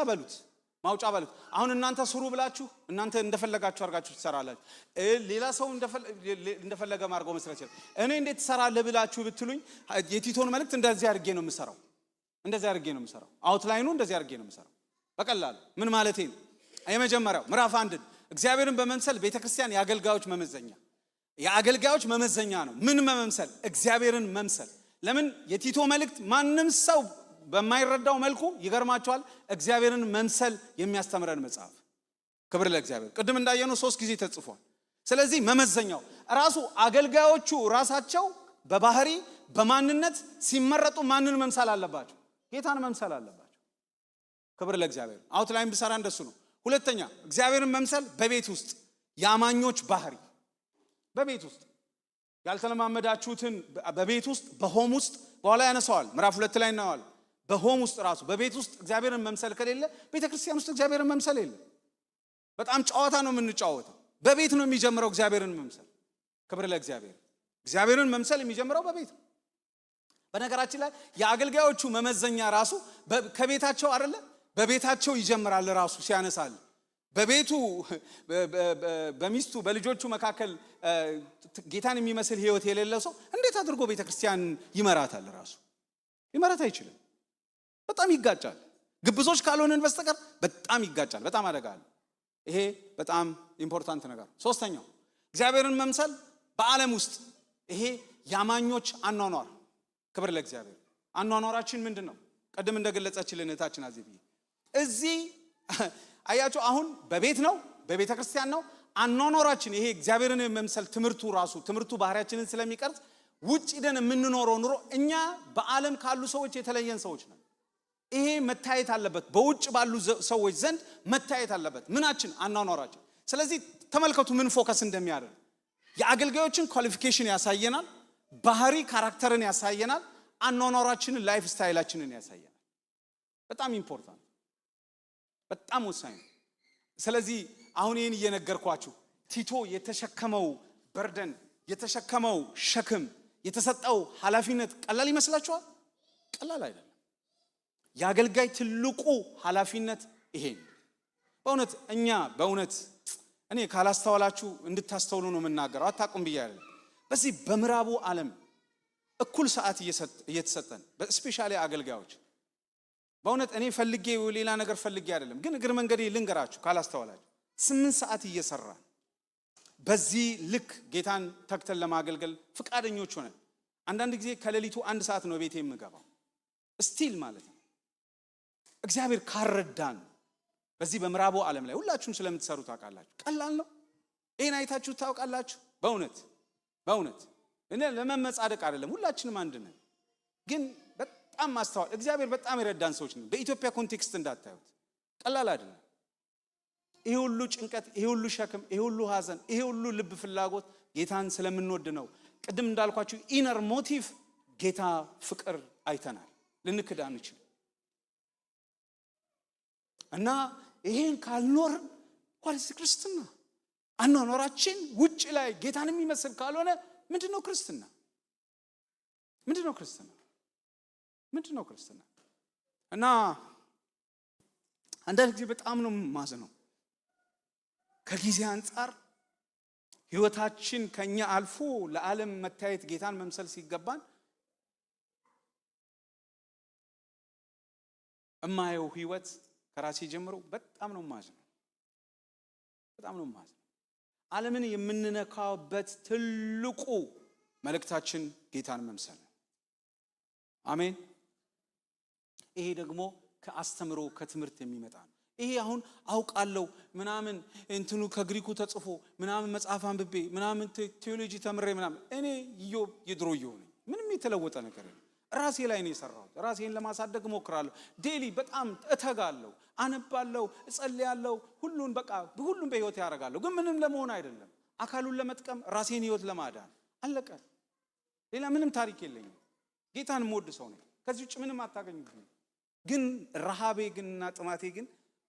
በሉት አሁን እናንተ ስሩ ብላችሁ እናንተ እንደፈለጋችሁ አርጋችሁ ትሰራላችሁ ሌላ ሰው እንደፈለገ ማርገው መስራት ይችላል እኔ እንዴት ትሰራለህ ብላችሁ ብትሉኝ የቲቶን መልእክት እንደዚህ አድርጌ ነው የምሰራው አውትላይኑ እንደዚህ አድርጌ ነው የምሰራው በቀላሉ ምን ማለት ነው የመጀመሪያው ምዕራፍ 1 እግዚአብሔርን በመምሰል ቤተክርስቲያን የአገልጋዮች መመዘኛ ነው ምን መምሰል እግዚአብሔርን መምሰል ለምን የቲቶ መልእክት ማንም ሰው በማይረዳው መልኩ ይገርማቸዋል እግዚአብሔርን መምሰል የሚያስተምረን መጽሐፍ ክብር ለእግዚአብሔር ቅድም እንዳየነው 3 ጊዜ ተጽፏል ስለዚህ መመዘኛው ራሱ አገልጋዮቹ ራሳቸው በባህሪ በማንነት ሲመረጡ ማንን መምሰል አለባቸው ጌታን መምሰል አለባቸው ክብር ለእግዚአብሔር አውትላይን ብሰራ እንደሱ ነው ሁለተኛ እግዚአብሔርን መምሰል በቤት ውስጥ ያማኞች ባህሪ በቤት ውስጥ ያልተለማመዳችሁትን በቤት ውስጥ በሆም ውስጥ በኋላ ያነሳዋል ምዕራፍ 2 ላይ እናዋል በሆም ውስጥ ራሱ በቤት ውስጥ እግዚአብሔርን መምሰል ከሌለ ቤተክርስቲያን ውስጥ እግዚአብሔርን መምሰል የለም በጣም ጨዋታ ነው የምንጫወተው በቤት ነው የሚጀምረው እግዚአብሔርን መምሰል ክብር ለእግዚአብሔር እግዚአብሔርን መምሰል የሚጀምረው በቤት በነገራችን ላይ የአገልጋዮቹ መመዘኛ ራሱ ከቤታቸው አይደለ በቤታቸው ይጀምራል ራሱ ሲያነሳል በቤቱ በሚስቱ በልጆቹ መካከል ጌታን የሚመስል ህይወት የሌለው ሰው እንዴት አድርጎ ቤተክርስቲያን ይመራታል ራሱ ይመራት አይችልም በጣም ይጋጫል ግብዞች ካልሆነን በስተቀር በጣም ይጋጫል በጣም አደጋል ይሄ በጣም ኢምፖርታንት ነገር ሶስተኛው እግዚአብሔርን መምሰል በዓለም ውስጥ ይሄ ያማኞች አኗኗር ክብር ለእግዚአብሔር አኗኗራችን ምንድነው? ቀደም እንደገለጸችልን እህታችን አዜብዬ እዚህ አያችሁ አሁን በቤት ነው በቤተ ክርስቲያን ነው አኗኗራችን ይሄ እግዚአብሔርን መምሰል ትምህርቱ ባህሪያችንን ስለሚቀርጽ ውጭ ደን የምንኖረው ኑሮ እኛ በዓለም ካሉ ሰዎች የተለየን ሰዎች ነን። ይሄ መታየት አለበት በውጭ ባሉ ሰዎች ዘንድ መታየት አለበት ምናችን አኗኗራችን። ስለዚህ ተመልከቱ ምን ፎከስ እንደሚያደርግ የአገልጋዮችን ኳሊፊኬሽን ያሳየናል፣ ባህሪ ካራክተርን ያሳየናል፣ አኗኗራችንን ላይፍ ስታይላችንን ያሳየናል። በጣም ኢምፖርታንት በጣም ወሳኝ ነው። ስለዚህ አሁን ይሄን እየነገርኳችሁ ቲቶ የተሸከመው በርደን የተሸከመው ሸክም የተሰጠው ኃላፊነት ቀላል ይመስላችኋል? ቀላል አይደለም። የአገልጋይ ትልቁ ኃላፊነት ይሄ ነው። በእውነት እኔ ካላስተዋላችሁ እንድታስተውሉ ነው የምናገረው። አታውቁም ብዬ አይደለም። በዚህ በምዕራቡ ዓለም እኩል ሰዓት እየተሰጠን በስፔሻሊ አገልጋዮች በእውነት እኔ ፈልጌ ሌላ ነገር ፈልጌ አይደለም፣ ግን እግር መንገዴ ልንገራችሁ ካላስተዋላችሁ 8 ሰዓት እየሰራን በዚህ ልክ ጌታን ተክተን ለማገልገል ፍቃደኞች ሆነን አንዳንድ ጊዜ ከሌሊቱ 1 ሰዓት ነው ቤቴ የምገባው ስቲል ማለት ነው። እግዚአብሔር ካረዳን በዚህ በምዕራቡ ዓለም ላይ ሁላችሁም ስለምትሰሩ ታውቃላችሁ። ቀላል ነው። ይሄን አይታችሁ ታውቃላችሁ። በእውነት እኔ ለመመጻደቅ አይደለም፣ ሁላችንም አንድ ነን። ግን በጣም ማስተዋል እግዚአብሔር በጣም ይረዳን ሰዎች ነን። በኢትዮጵያ ኮንቴክስት እንዳታዩት ቀላል አይደለም። ይሄ ሁሉ ጭንቀት፣ ይሄ ሁሉ ሸክም፣ ይሄ ሁሉ ሐዘን፣ ይሄ ሁሉ ልብ ፍላጎት ጌታን ስለምንወድ ነው። ቅድም እንዳልኳችሁ ኢነር ሞቲቭ ጌታ ፍቅር አይተናል፣ ልንክድ አንችልም። እና ይሄን ካልኖር ዋልስ ክርስትና አኗኗራችን ውጭ ላይ ጌታን የሚመስል ካልሆነ ምንድነው ክርስትና? እና አንዳንድ ጊዜ በጣም ነው ማዝነው ከጊዜ አንፃር ህይወታችን ከኛ አልፎ ለዓለም መታየት ጌታን መምሰል ሲገባን እማየው ህይወት ከራሴ ጀምሮ በጣም ነው ማዝነው። ዓለምን የምንነካበት ትልቁ መልእክታችን ጌታን መምሰል ነው። አሜን። ይሄ ደግሞ ከአስተምሮ ከትምህርት የሚመጣ ነው። ይሄ አሁን አውቃለሁ ምናምን እንትኑ ከግሪኩ ተጽፎ ምናምን መጽሐፍ አንብቤ ምናምን ቴዎሎጂ ተምሬ ምናምን እኔ የድሮ ነኝ። ምንም የተለወጠ ነገር የለም። ራሴ ላይ ነው የሰራሁት። ራሴን ለማሳደግ ሞክራለሁ። ዴሊ በጣም እተጋለሁ፣ አነባለሁ፣ እጸልያለሁ፣ ሁሉም በህይወት ያደርጋለሁ። ግን ምንም ለመሆን አይደለም፣ አካሉን ለመጥቀም ራሴን ህይወት ለማዳን አለቀ። ሌላ ምንም ታሪክ የለኝም። ጌታን የምወድ ሰው ነኝ። ከዚህ ውጭ ምንም አታገኙብኝ። ግን ረሃቤ ግንና ጥማቴ ግን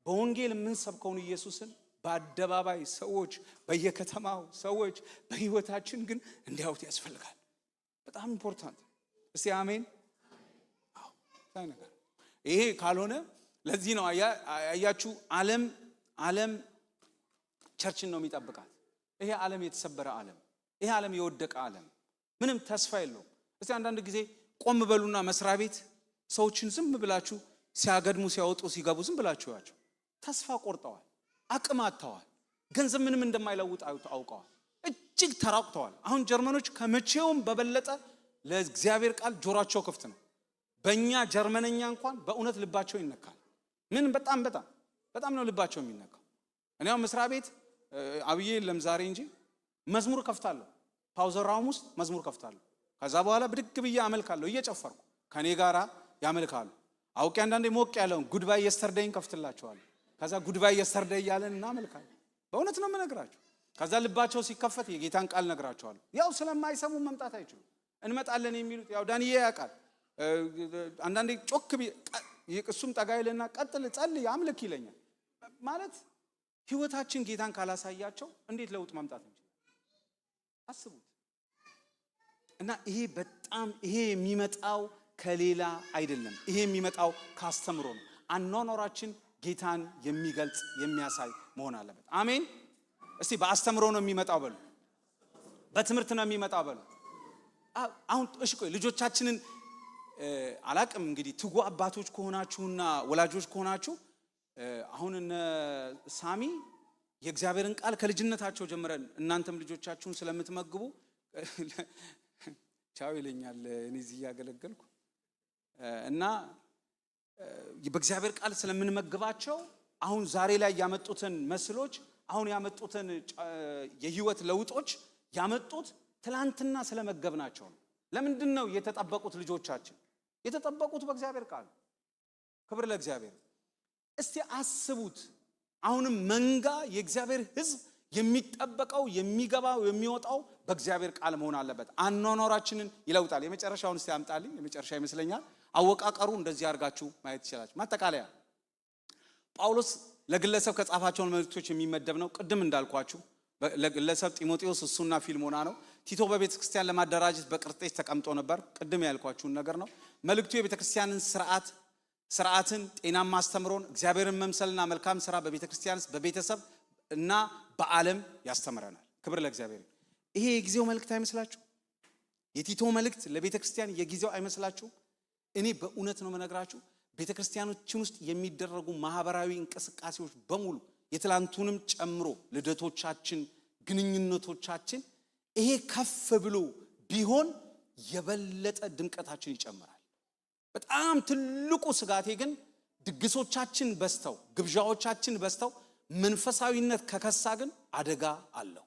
በወንጌል የምንሰብከውን ኢየሱስን በአደባባይ ሰዎች በየከተማው ሰዎች በህይወታችን ግን እንዲያውት ያስፈልጋል። በጣም ኢምፖርታንት። እስቲ አሜን። አዎ ሳይ ነገር ይሄ ካልሆነ ለዚህ ነው አያችሁ ዓለም ቸርችን ነው የሚጠብቃት። ይሄ ዓለም የተሰበረ ዓለም፣ ይሄ ዓለም የወደቀ ዓለም፣ ምንም ተስፋ የለውም። እስቲ አንዳንድ ጊዜ ቆም በሉና መስሪያ ቤት ሰዎችን ዝም ብላችሁ ሲያገድሙ ሲያወጡ ሲገቡ ዝም ብላችሁ ያቸው ተስፋ ቆርጠዋል፣ አቅም አጥተዋል፣ ገንዘብ ምንም እንደማይለውጥ አውቀዋል፣ እጅግ ተራቁተዋል። አሁን ጀርመኖች ከመቼውም በበለጠ ለእግዚአብሔር ቃል ጆሮአቸው ክፍት ነው። በእኛ ጀርመነኛ እንኳን በእውነት ልባቸው ይነካል። ምን በጣም ነው ልባቸው የሚነካው። እኔው መስሪያ ቤት አብዬ የለም ዛሬ እንጂ መዝሙር ከፍታለሁ፣ ፓውዘራውም ውስጥ መዝሙር ከፍታለሁ። ከዛ በኋላ ብድግ ብዬ አመልካለሁ፣ እየጨፈርኩ ከኔ ጋራ ያመልካሉ። አውቄ አንዳንዴ ሞቅ ያለውን ጉድባይ የስተርዴይን ከፍትላቸዋለሁ። ከዛ ጉድባይ የስተርዴይ ያለን እናመልካለን። በእውነት ነው የምነግራቸው። ከዛ ልባቸው ሲከፈት የጌታን ቃል ነግራቸዋለሁ። ያው ስለማይሰሙ መምጣት አይችሉም። እንመጣለን የሚሉት ያው ዳንኤል ያውቃል። አንዳንዴ ጮክ እሱም ጠጋ ይልና ቀጥል፣ ጸልይ፣ አምልክ ይለኛል። ማለት ህይወታችን ጌታን ካላሳያቸው እንዴት ለውጥ ማምጣት እንችላለን? አስቡት። እና ይሄ የሚመጣው ከሌላ አይደለም። ይሄ የሚመጣው ካስተምሮ ነው። አኗኗራችን ጌታን የሚገልጽ የሚያሳይ መሆን አለበት። አሜን። እስቲ በአስተምሮ ነው የሚመጣው በሉ፣ በትምህርት ነው የሚመጣው በሉ። አሁን እሺ ቆይ ልጆቻችንን አላቅም እንግዲህ ትጉ አባቶች ከሆናችሁና ወላጆች ከሆናችሁ አሁን እነ ሳሚ የእግዚአብሔርን ቃል ከልጅነታቸው ጀምረን እናንተም ልጆቻችሁን ስለምትመግቡ ቻው ይለኛል እኔ እዚህ ያገለገልኩ እና በእግዚአብሔር ቃል ስለምንመግባቸው አሁን ዛሬ ላይ ያመጡትን መስሎች አሁን ያመጡትን የህይወት ለውጦች ያመጡት ትላንትና ስለመገብናቸው ነው። ለምንድነው የተጠበቁት ልጆቻችን? የተጠበቁት በእግዚአብሔር ቃል። ክብር ለእግዚአብሔር። እስቲ አስቡት። አሁንም መንጋ የእግዚአብሔር ሕዝብ የሚጠበቀው የሚገባው የሚወጣው በእግዚአብሔር ቃል መሆን አለበት። አኗኗራችንን ይለውጣል። የመጨረሻውን እስቲ አምጣልኝ። የመጨረሻ ይመስለኛል አወቃቀሩ እንደዚህ አድርጋችሁ ማየት ይችላልችሁ። ማጠቃለያ ጳውሎስ ለግለሰብ ከጻፋቸው መልእክቶች የሚመደብ ነው። ቅድም እንዳልኳችሁ ለግለሰብ ጢሞቴዎስ እሱና ፊልሞና ነው። ቲቶ በቤተ ክርስቲያን ለማደራጀት በቅርጤስ ተቀምጦ ነበር። ቅድም ያልኳችሁን ነገር ነው። መልእክቱ የቤተ ክርስቲያንን ስርዓትን ጤናማ አስተምሮን እግዚአብሔርን መምሰልና መልካም ስራ በቤተ ክርስቲያንስ በቤተሰብ እና በዓለም ያስተምረናል። ክብር ለእግዚአብሔር። ይሄ የጊዜው መልእክት አይመስላችሁ? የቲቶ መልእክት ለቤተ ክርስቲያን የጊዜው አይመስላችሁ? እኔ በእውነት ነው መነግራችሁ ቤተ ክርስቲያኖችን ውስጥ የሚደረጉ ማህበራዊ እንቅስቃሴዎች በሙሉ የትላንቱንም ጨምሮ ልደቶቻችን፣ ግንኙነቶቻችን ይሄ ከፍ ብሎ ቢሆን የበለጠ ድምቀታችን ይጨምራል። በጣም ትልቁ ስጋቴ ግን ድግሶቻችን በስተው ግብዣዎቻችን በስተው መንፈሳዊነት ከከሳ ግን አደጋ አለው።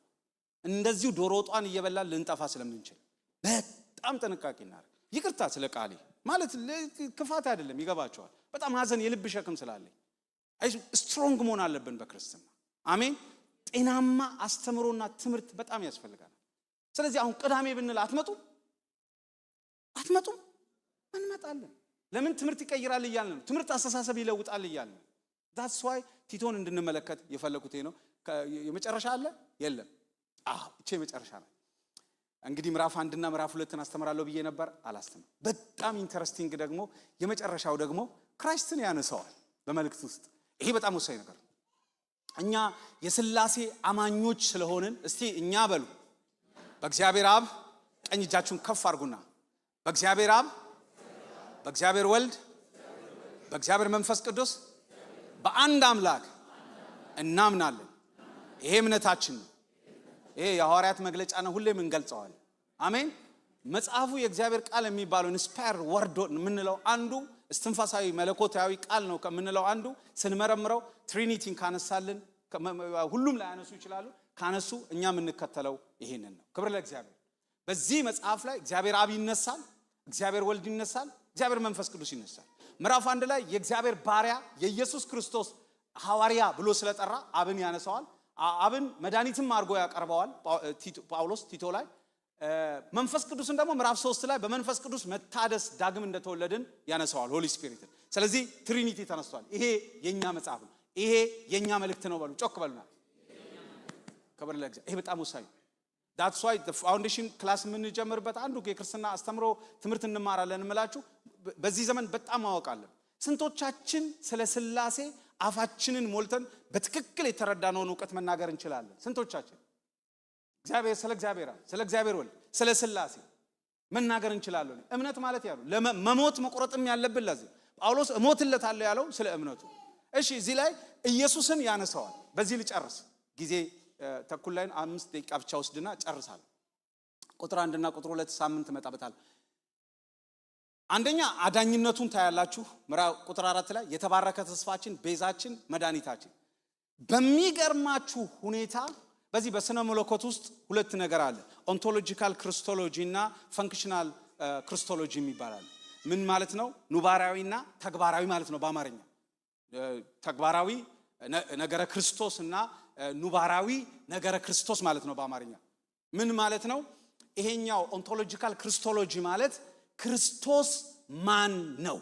እንደዚሁ ዶሮ ወጧን እየበላን ልንጠፋ ስለምንችል በጣም ጥንቃቄ እናድርግ። ይቅርታ ስለ ቃሌ ማለት ክፋት አይደለም፣ ይገባቸዋል። በጣም ሐዘን የልብ ሸክም ስላለኝ ስትሮንግ መሆን አለብን በክርስትና። አሜን። ጤናማ አስተምሮና ትምህርት በጣም ያስፈልጋል። ስለዚህ አሁን ቅዳሜ ብንል አትመጡም እንመጣለን። ለምን? ትምህርት ይቀይራል እያልን ነው። ትምህርት አስተሳሰብ ይለውጣል እያልን ነው። that's why ቲቶን እንድንመለከት የፈለኩት ነው። የመጨረሻ አለ የለም? እቺ የመጨረሻ ነው። እንግዲህ ምዕራፍ 1 እና ምዕራፍ 2 አስተምራለሁ ብዬ ነበር፣ አላስተምርም። በጣም ኢንተረስቲንግ ደግሞ የመጨረሻው ደግሞ ክራይስትን ያነሳዋል በመልእክት ውስጥ። ይሄ በጣም ወሳኝ ነገር ነው። እኛ የሥላሴ አማኞች ስለሆንን እስቲ እኛ በሉ በእግዚአብሔር አብ፣ ቀኝ እጃችሁን ከፍ አድርጉና በእግዚአብሔር አብ፣ በእግዚአብሔር ወልድ፣ በእግዚአብሔር መንፈስ ቅዱስ በአንድ አምላክ እናምናለን። ይሄ እምነታችን ነው። ይሄ የሐዋርያት መግለጫ ነው። ሁሌም እንገልጸዋለን። አሜን። መጽሐፉ የእግዚአብሔር ቃል የሚባለው ኢንስፓየር ወርድ የምንለው አንዱ እስትንፋሳዊ መለኮታዊ ቃል ነው ከምንለው አንዱ ስንመረምረው ትሪኒቲን ካነሳልን ሁሉም ላይ ያነሱ ይችላሉ። ካነሱ እኛ የምንከተለው ይሄንን ነው። ክብር ለእግዚአብሔር። በዚህ መጽሐፍ ላይ እግዚአብሔር አብ ይነሳል፣ እግዚአብሔር ወልድ ይነሳል፣ እግዚአብሔር መንፈስ ቅዱስ ይነሳል። ምዕራፍ 1 ላይ የእግዚአብሔር ባሪያ የኢየሱስ ክርስቶስ ሐዋርያ ብሎ ስለጠራ አብን ያነሳዋል። አብን መድኃኒትም አድርጎ ያቀርበዋል ጳውሎስ ቲቶ ላይ። መንፈስ ቅዱስን ደግሞ ምዕራፍ 3 ላይ በመንፈስ ቅዱስ መታደስ ዳግም እንደተወለድን ያነሳዋል ሆሊ ስፒሪትን። ስለዚህ ትሪኒቲ ተነስቷል። ይሄ የኛ መጽሐፍ ነው። ይሄ የኛ መልእክት ነው። በሉ ጮክ በሉና ክብር ለእግዚአብሔር። ይሄ በጣም ወሳኝ ነው። that's why the foundation class የምንጀምርበት አንዱ የክርስትና አስተምሮ ትምህርት እንማራለን እምላችሁ በዚህ ዘመን በጣም ማወቃለን። ስንቶቻችን ስለ ሥላሴ አፋችንን ሞልተን በትክክል የተረዳነውን ዕውቀት መናገር እንችላለን? ስንቶቻችን እግዚአብሔር ስለ እግዚአብሔር ወልድ ስለ ሥላሴ መናገር እንችላለን? እምነት ማለት ያለው ለመሞት መቆረጥም ያለብን ለዚህ ጳውሎስ እሞትለታለሁ ያለው ስለ እምነቱ። እሺ እዚህ ላይ ኢየሱስን ያነሳዋል። በዚህ ልጨርስ ጊዜ ተኩል ላይ 5 ደቂቃ ብቻ ወስድና ጨርሳለሁ። ቁጥር 1 እና ቁጥር 2 ሳምንት መጣበታል። አንደኛ አዳኝነቱን ታያላችሁ። ቁጥር 4 ላይ የተባረከ ተስፋችን፣ ቤዛችን፣ መድኃኒታችን። በሚገርማችሁ ሁኔታ በዚህ በስነ መለኮት ውስጥ ሁለት ነገር አለ። ኦንቶሎጂካል ክርስቶሎጂ እና ፈንክሽናል ክርስቶሎጂ የሚባላል። ምን ማለት ነው? ኑባራዊና ተግባራዊ ማለት ነው በአማርኛ። ተግባራዊ ነገረ ክርስቶስ እና ኑባራዊ ነገረ ክርስቶስ ማለት ነው በአማርኛ። ምን ማለት ነው? ይሄኛው ኦንቶሎጂካል ክርስቶሎጂ ማለት ክርስቶስ ማን ነው?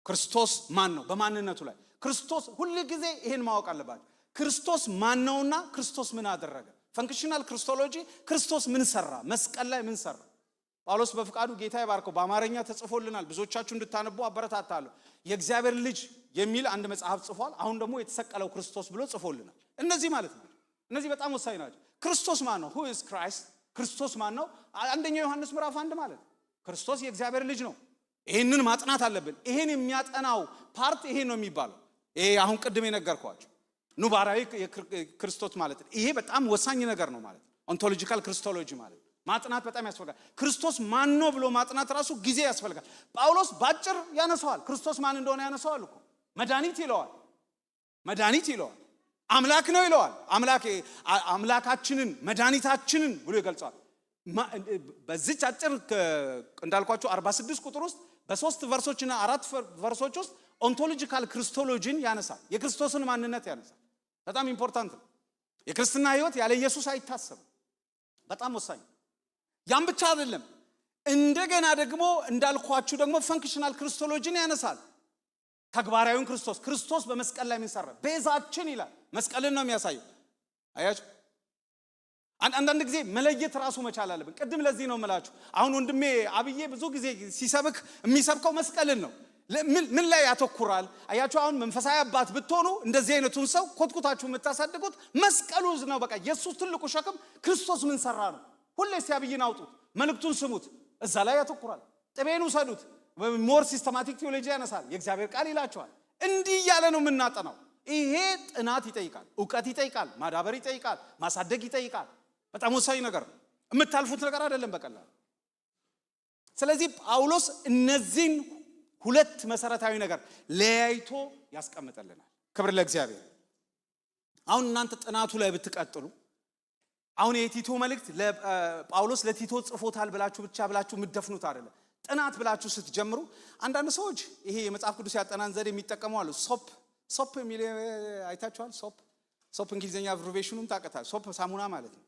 ክርስቶስ ማን ነው? በማንነቱ ላይ ክርስቶስ ሁሉ ጊዜ ይሄን ማወቅ አለባችሁ። ክርስቶስ ማን ነውና ክርስቶስ ምን አደረገ? ፈንክሽናል ክርስቶሎጂ ክርስቶስ ምን ሰራ? መስቀል ላይ ምን ሰራ? ጳውሎስ በፍቃዱ ጌታ ይባርከው በአማርኛ ተጽፎልናል። ብዙዎቻችሁ እንድታነቡ አበረታታለሁ። የእግዚአብሔር ልጅ የሚል አንድ መጽሐፍ ጽፏል። አሁን ደግሞ የተሰቀለው ክርስቶስ ብሎ ጽፎልናል። እነዚህ ማለት ነው። እነዚህ በጣም ወሳኝ ናቸው። ክርስቶስ ማን ነው? who is Christ? ክርስቶስ ማን ነው? አንደኛ ዮሐንስ ምዕራፍ 1 ማለት ክርስቶስ የእግዚአብሔር ልጅ ነው። ይሄንን ማጥናት አለብን። ይሄን የሚያጠናው ፓርት ይሄ ነው የሚባለው። ይሄ አሁን ቅድም የነገርኳችሁ ኑባራዊ ክርስቶስ ማለት ነው። ይሄ በጣም ወሳኝ ነገር ነው ማለት ኦንቶሎጂካል ክርስቶሎጂ ማለት ማጥናት በጣም ያስፈልጋል። ክርስቶስ ማን ነው ብሎ ማጥናት ራሱ ጊዜ ያስፈልጋል። ጳውሎስ ባጭር ያነሳዋል። ክርስቶስ ማን እንደሆነ ያነሳዋል እኮ። መድኃኒት ይለዋል፣ መድኃኒት ይለዋል። አምላክ ነው ይለዋል። አምላካችንን መድኃኒታችንን ብሎ ይገልጻል። በዚች አጭር እንዳልኳችሁ 46 ቁጥር ውስጥ በ3 ቨርሶችና 4 ቨርሶች ውስጥ ኦንቶሎጂካል ክርስቶሎጂን ያነሳል። የክርስቶስን ማንነት ያነሳል። በጣም ኢምፖርታንት ነው። የክርስትና ህይወት ያለ ኢየሱስ አይታሰብም። በጣም ወሳኝ። ያን ብቻ አይደለም፣ እንደገና ደግሞ እንዳልኳችሁ ደግሞ ፈንክሽናል ክርስቶሎጂን ያነሳል። ተግባራዊውን ክርስቶስ በመስቀል ላይ ምን ሰራ? ቤዛችን ይላል። መስቀልን ነው የሚያሳየው። አያችሁ፣ አንዳንድ ጊዜ መለየት ራሱ መቻል አለብን። ቅድም ለዚህ ነው የምላችሁ። አሁን ወንድሜ አብዬ ብዙ ጊዜ ሲሰብክ የሚሰብከው መስቀልን ነው። ምን ላይ ያተኩራል? አያችሁ፣ አሁን መንፈሳዊ አባት ብትሆኑ እንደዚህ አይነቱን ሰው ኮትኩታችሁ የምታሳድጉት መስቀሉ ነው። በቃ ኢየሱስ ትልቁ ሸክም ክርስቶስ ምን ሰራ ነው። ሁሌ ሲያብይን አውጡት፣ መልእክቱን ስሙት፣ እዛ ላይ ያተኩራል። ጥቤን ውሰዱት፣ ሞር ሲስተማቲክ ቴዎሎጂ ያነሳል። የእግዚአብሔር ቃል ይላቸዋል። እንዲህ እያለ ነው የምናጠናው። ይሄ ጥናት ይጠይቃል፣ እውቀት ይጠይቃል፣ ማዳበር ይጠይቃል፣ ማሳደግ ይጠይቃል። በጣም ወሳኝ ነገር ነው። የምታልፉት ነገር አይደለም በቀላል። ስለዚህ ጳውሎስ እነዚህን ሁለት መሰረታዊ ነገር ለያይቶ ያስቀምጠልናል። ክብር ለእግዚአብሔር። አሁን እናንተ ጥናቱ ላይ ብትቀጥሉ፣ አሁን የቲቶ መልእክት ጳውሎስ ለቲቶ ጽፎታል ብላችሁ የምትደፍኑት አይደለም። ጥናት ብላችሁ ስትጀምሩ አንዳንድ ሰዎች ይሄ የመጽሐፍ ቅዱስ ያጠናን ዘዴ የሚጠቀሙ አሉ። ሶፕ የሚል አይታችኋል? ሶፕ እንግሊዝኛ አብሪቬሽኑን ታውቃላችሁ? ሶፕ ሳሙና ማለት ነው።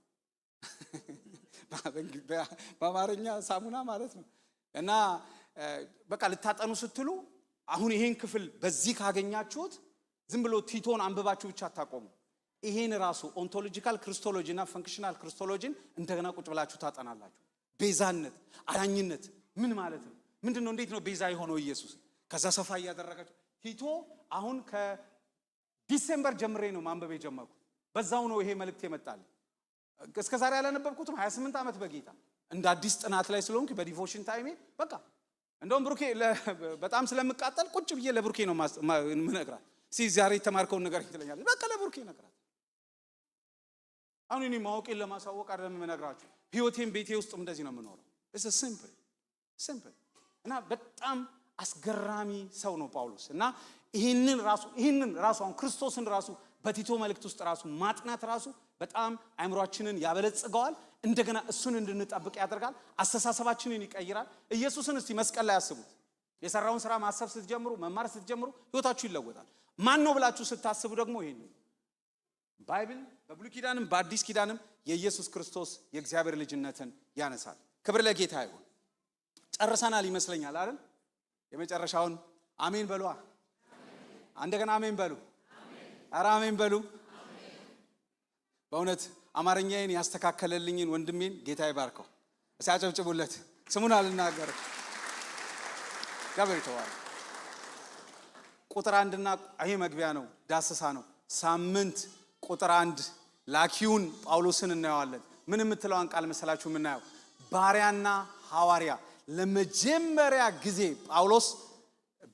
በአማርኛ ሳሙና ማለት ነው። እና በቃ ልታጠኑ ስትሉ አሁን ይሄን ክፍል በዚህ ካገኛችሁት ዝም ብሎ ቲቶን አንብባችሁ ብቻ አታቆሙ። ይሄን ራሱ ኦንቶሎጂካል ክርስቶሎጂ እና ፈንክሽናል ክርስቶሎጂን እንደገና ቁጭ ብላችሁ ታጠናላችሁ። ቤዛነት፣ አዳኝነት ምን ማለት ነው? ምንድነው? እንዴት ነው ቤዛ የሆነው ኢየሱስ? ከዛ ሰፋ እያደረጋችሁ ቲቶ አሁን ከዲሴምበር ጀምሬ ነው ማንበብ የጀመርኩት። በዛው ነው ይሄ መልእክት የመጣል። እስከ ዛሬ ያላነበብኩትም 28 ዓመት በጌታ እንደ አዲስ ጥናት ላይ ስለሆንኩ በዲቮሽን ታይሜ በቃ እንደውም ብሩኬ በጣም ስለምቃጠል ቁጭ ብዬ ለብሩኬ ነው ምነግራት። ዛሬ የተማርከውን ነገር ይትለኛል። በቃ ለብሩኬ ነግራት። አሁን እኔ ማወቄን ለማሳወቅ አይደለም የምነግራችሁ። ህይወቴን ቤቴ ውስጥ እንደዚህ ነው የምኖረው። እስ ሲምፕል እና በጣም አስገራሚ ሰው ነው ጳውሎስ። እና ይህንን ራሱ አሁን ክርስቶስን ራሱ በቲቶ መልእክት ውስጥ ራሱ ማጥናት ራሱ በጣም አእምሯችንን ያበለጽገዋል። እንደገና እሱን እንድንጠብቅ ያደርጋል። አስተሳሰባችንን ይቀይራል። ኢየሱስን እስቲ መስቀል ላይ አስቡት። የሰራውን ስራ ማሰብ ስትጀምሩ፣ መማር ስትጀምሩ ህይወታችሁ ይለወጣል። ማን ነው ብላችሁ ስታስቡ ደግሞ ይሄን ባይብል በብሉይ ኪዳንም በአዲስ ኪዳንም የኢየሱስ ክርስቶስ የእግዚአብሔር ልጅነትን ያነሳል። ክብር ለጌታ ይሁን። ጨርሰናል ይመስለኛል አይደል? የመጨረሻውን አሜን በሉ። እንደገና አሜን በሉ። ኧረ አሜን በሉ። በእውነት አማርኛዬን ያስተካከለልኝን ወንድሜን ጌታ ይባርከው። እስቲ አጨብጭቡለት። ስሙን አልናገርም። ጋብር ተዋል። ቁጥር 1 እና ይሄ መግቢያ ነው፣ ዳሰሳ ነው። ሳምንት ቁጥር 1 ላኪውን ጳውሎስን እናየዋለን። ምን የምትለዋን ቃል መሰላችሁ የምናየው? ባሪያና ሐዋርያ። ለመጀመሪያ ጊዜ ጳውሎስ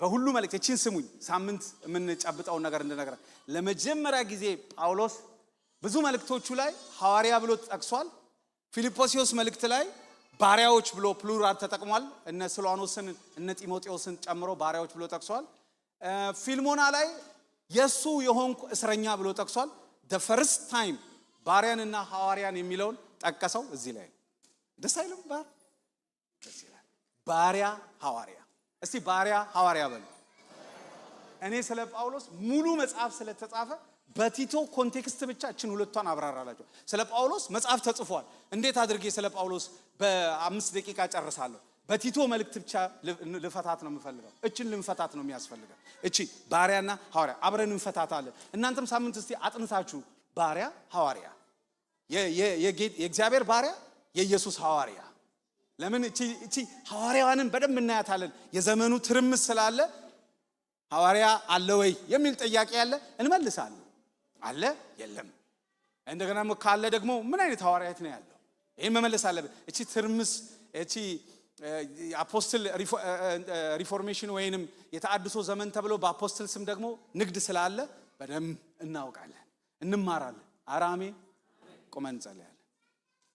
በሁሉ መልእክት እቺን ስሙኝ፣ ሳምንት የምንጨብጠውን ነገር እንደነገረ ለመጀመሪያ ጊዜ ጳውሎስ ብዙ መልእክቶቹ ላይ ሐዋርያ ብሎ ተጠቅሷል። ፊልጶስዮስ መልእክት ላይ ባሪያዎች ብሎ ፕሉራል ተጠቅሟል። እነ ስልዋኖስን እነ ጢሞቴዎስን ጨምሮ ባሪያዎች ብሎ ጠቅሷል። ፊልሞና ላይ የሱ የሆንኩ እስረኛ ብሎ ጠቅሷል። the first time ባሪያንና ሐዋርያን የሚለውን ጠቀሰው እዚህ ላይ። ደስ አይልም? ደስ ይላል። ባሪያ ሐዋርያ። እስቲ ባሪያ ሐዋርያ በሉ። እኔ ስለ ጳውሎስ ሙሉ መጽሐፍ ስለተጻፈ በቲቶ ኮንቴክስት ብቻ እችን ሁለቷን አብራራላችሁ። ስለ ጳውሎስ መጽሐፍ ተጽፏል። እንዴት አድርጌ ስለ ጳውሎስ በ5 ደቂቃ ጨርሳለሁ? በቲቶ መልእክት ብቻ ልፈታት ነው የምፈልገው። እችን ልንፈታት ነው የሚያስፈልገው። እቺ ባሪያና ሐዋርያ አብረን እንፈታታለን። እናንተም ሳምንት እስቲ አጥንታችሁ ባሪያ ሐዋርያ፣ የእግዚአብሔር ባሪያ፣ የኢየሱስ ሐዋርያ። ለምን እቺ ሐዋርያዋንን በደንብ እናያታለን። የዘመኑ ትርምስ ስላለ ሐዋርያ አለ ወይ የሚል ጥያቄ ያለ እንመልሳለን። አለ የለም። እንደገና ካለ ደግሞ ምን አይነት ሐዋርያት ነው ያለው? ይሄን መመለስ አለብን። እቺ ትርምስ እቺ አፖስትል ሪፎርሜሽን ወይንም የተአድሶ ዘመን ተብሎ በአፖስትል ስም ደግሞ ንግድ ስላለ በደንብ እናውቃለን፣ እንማራለን። አራሜ ቆመን እንጸልያለን።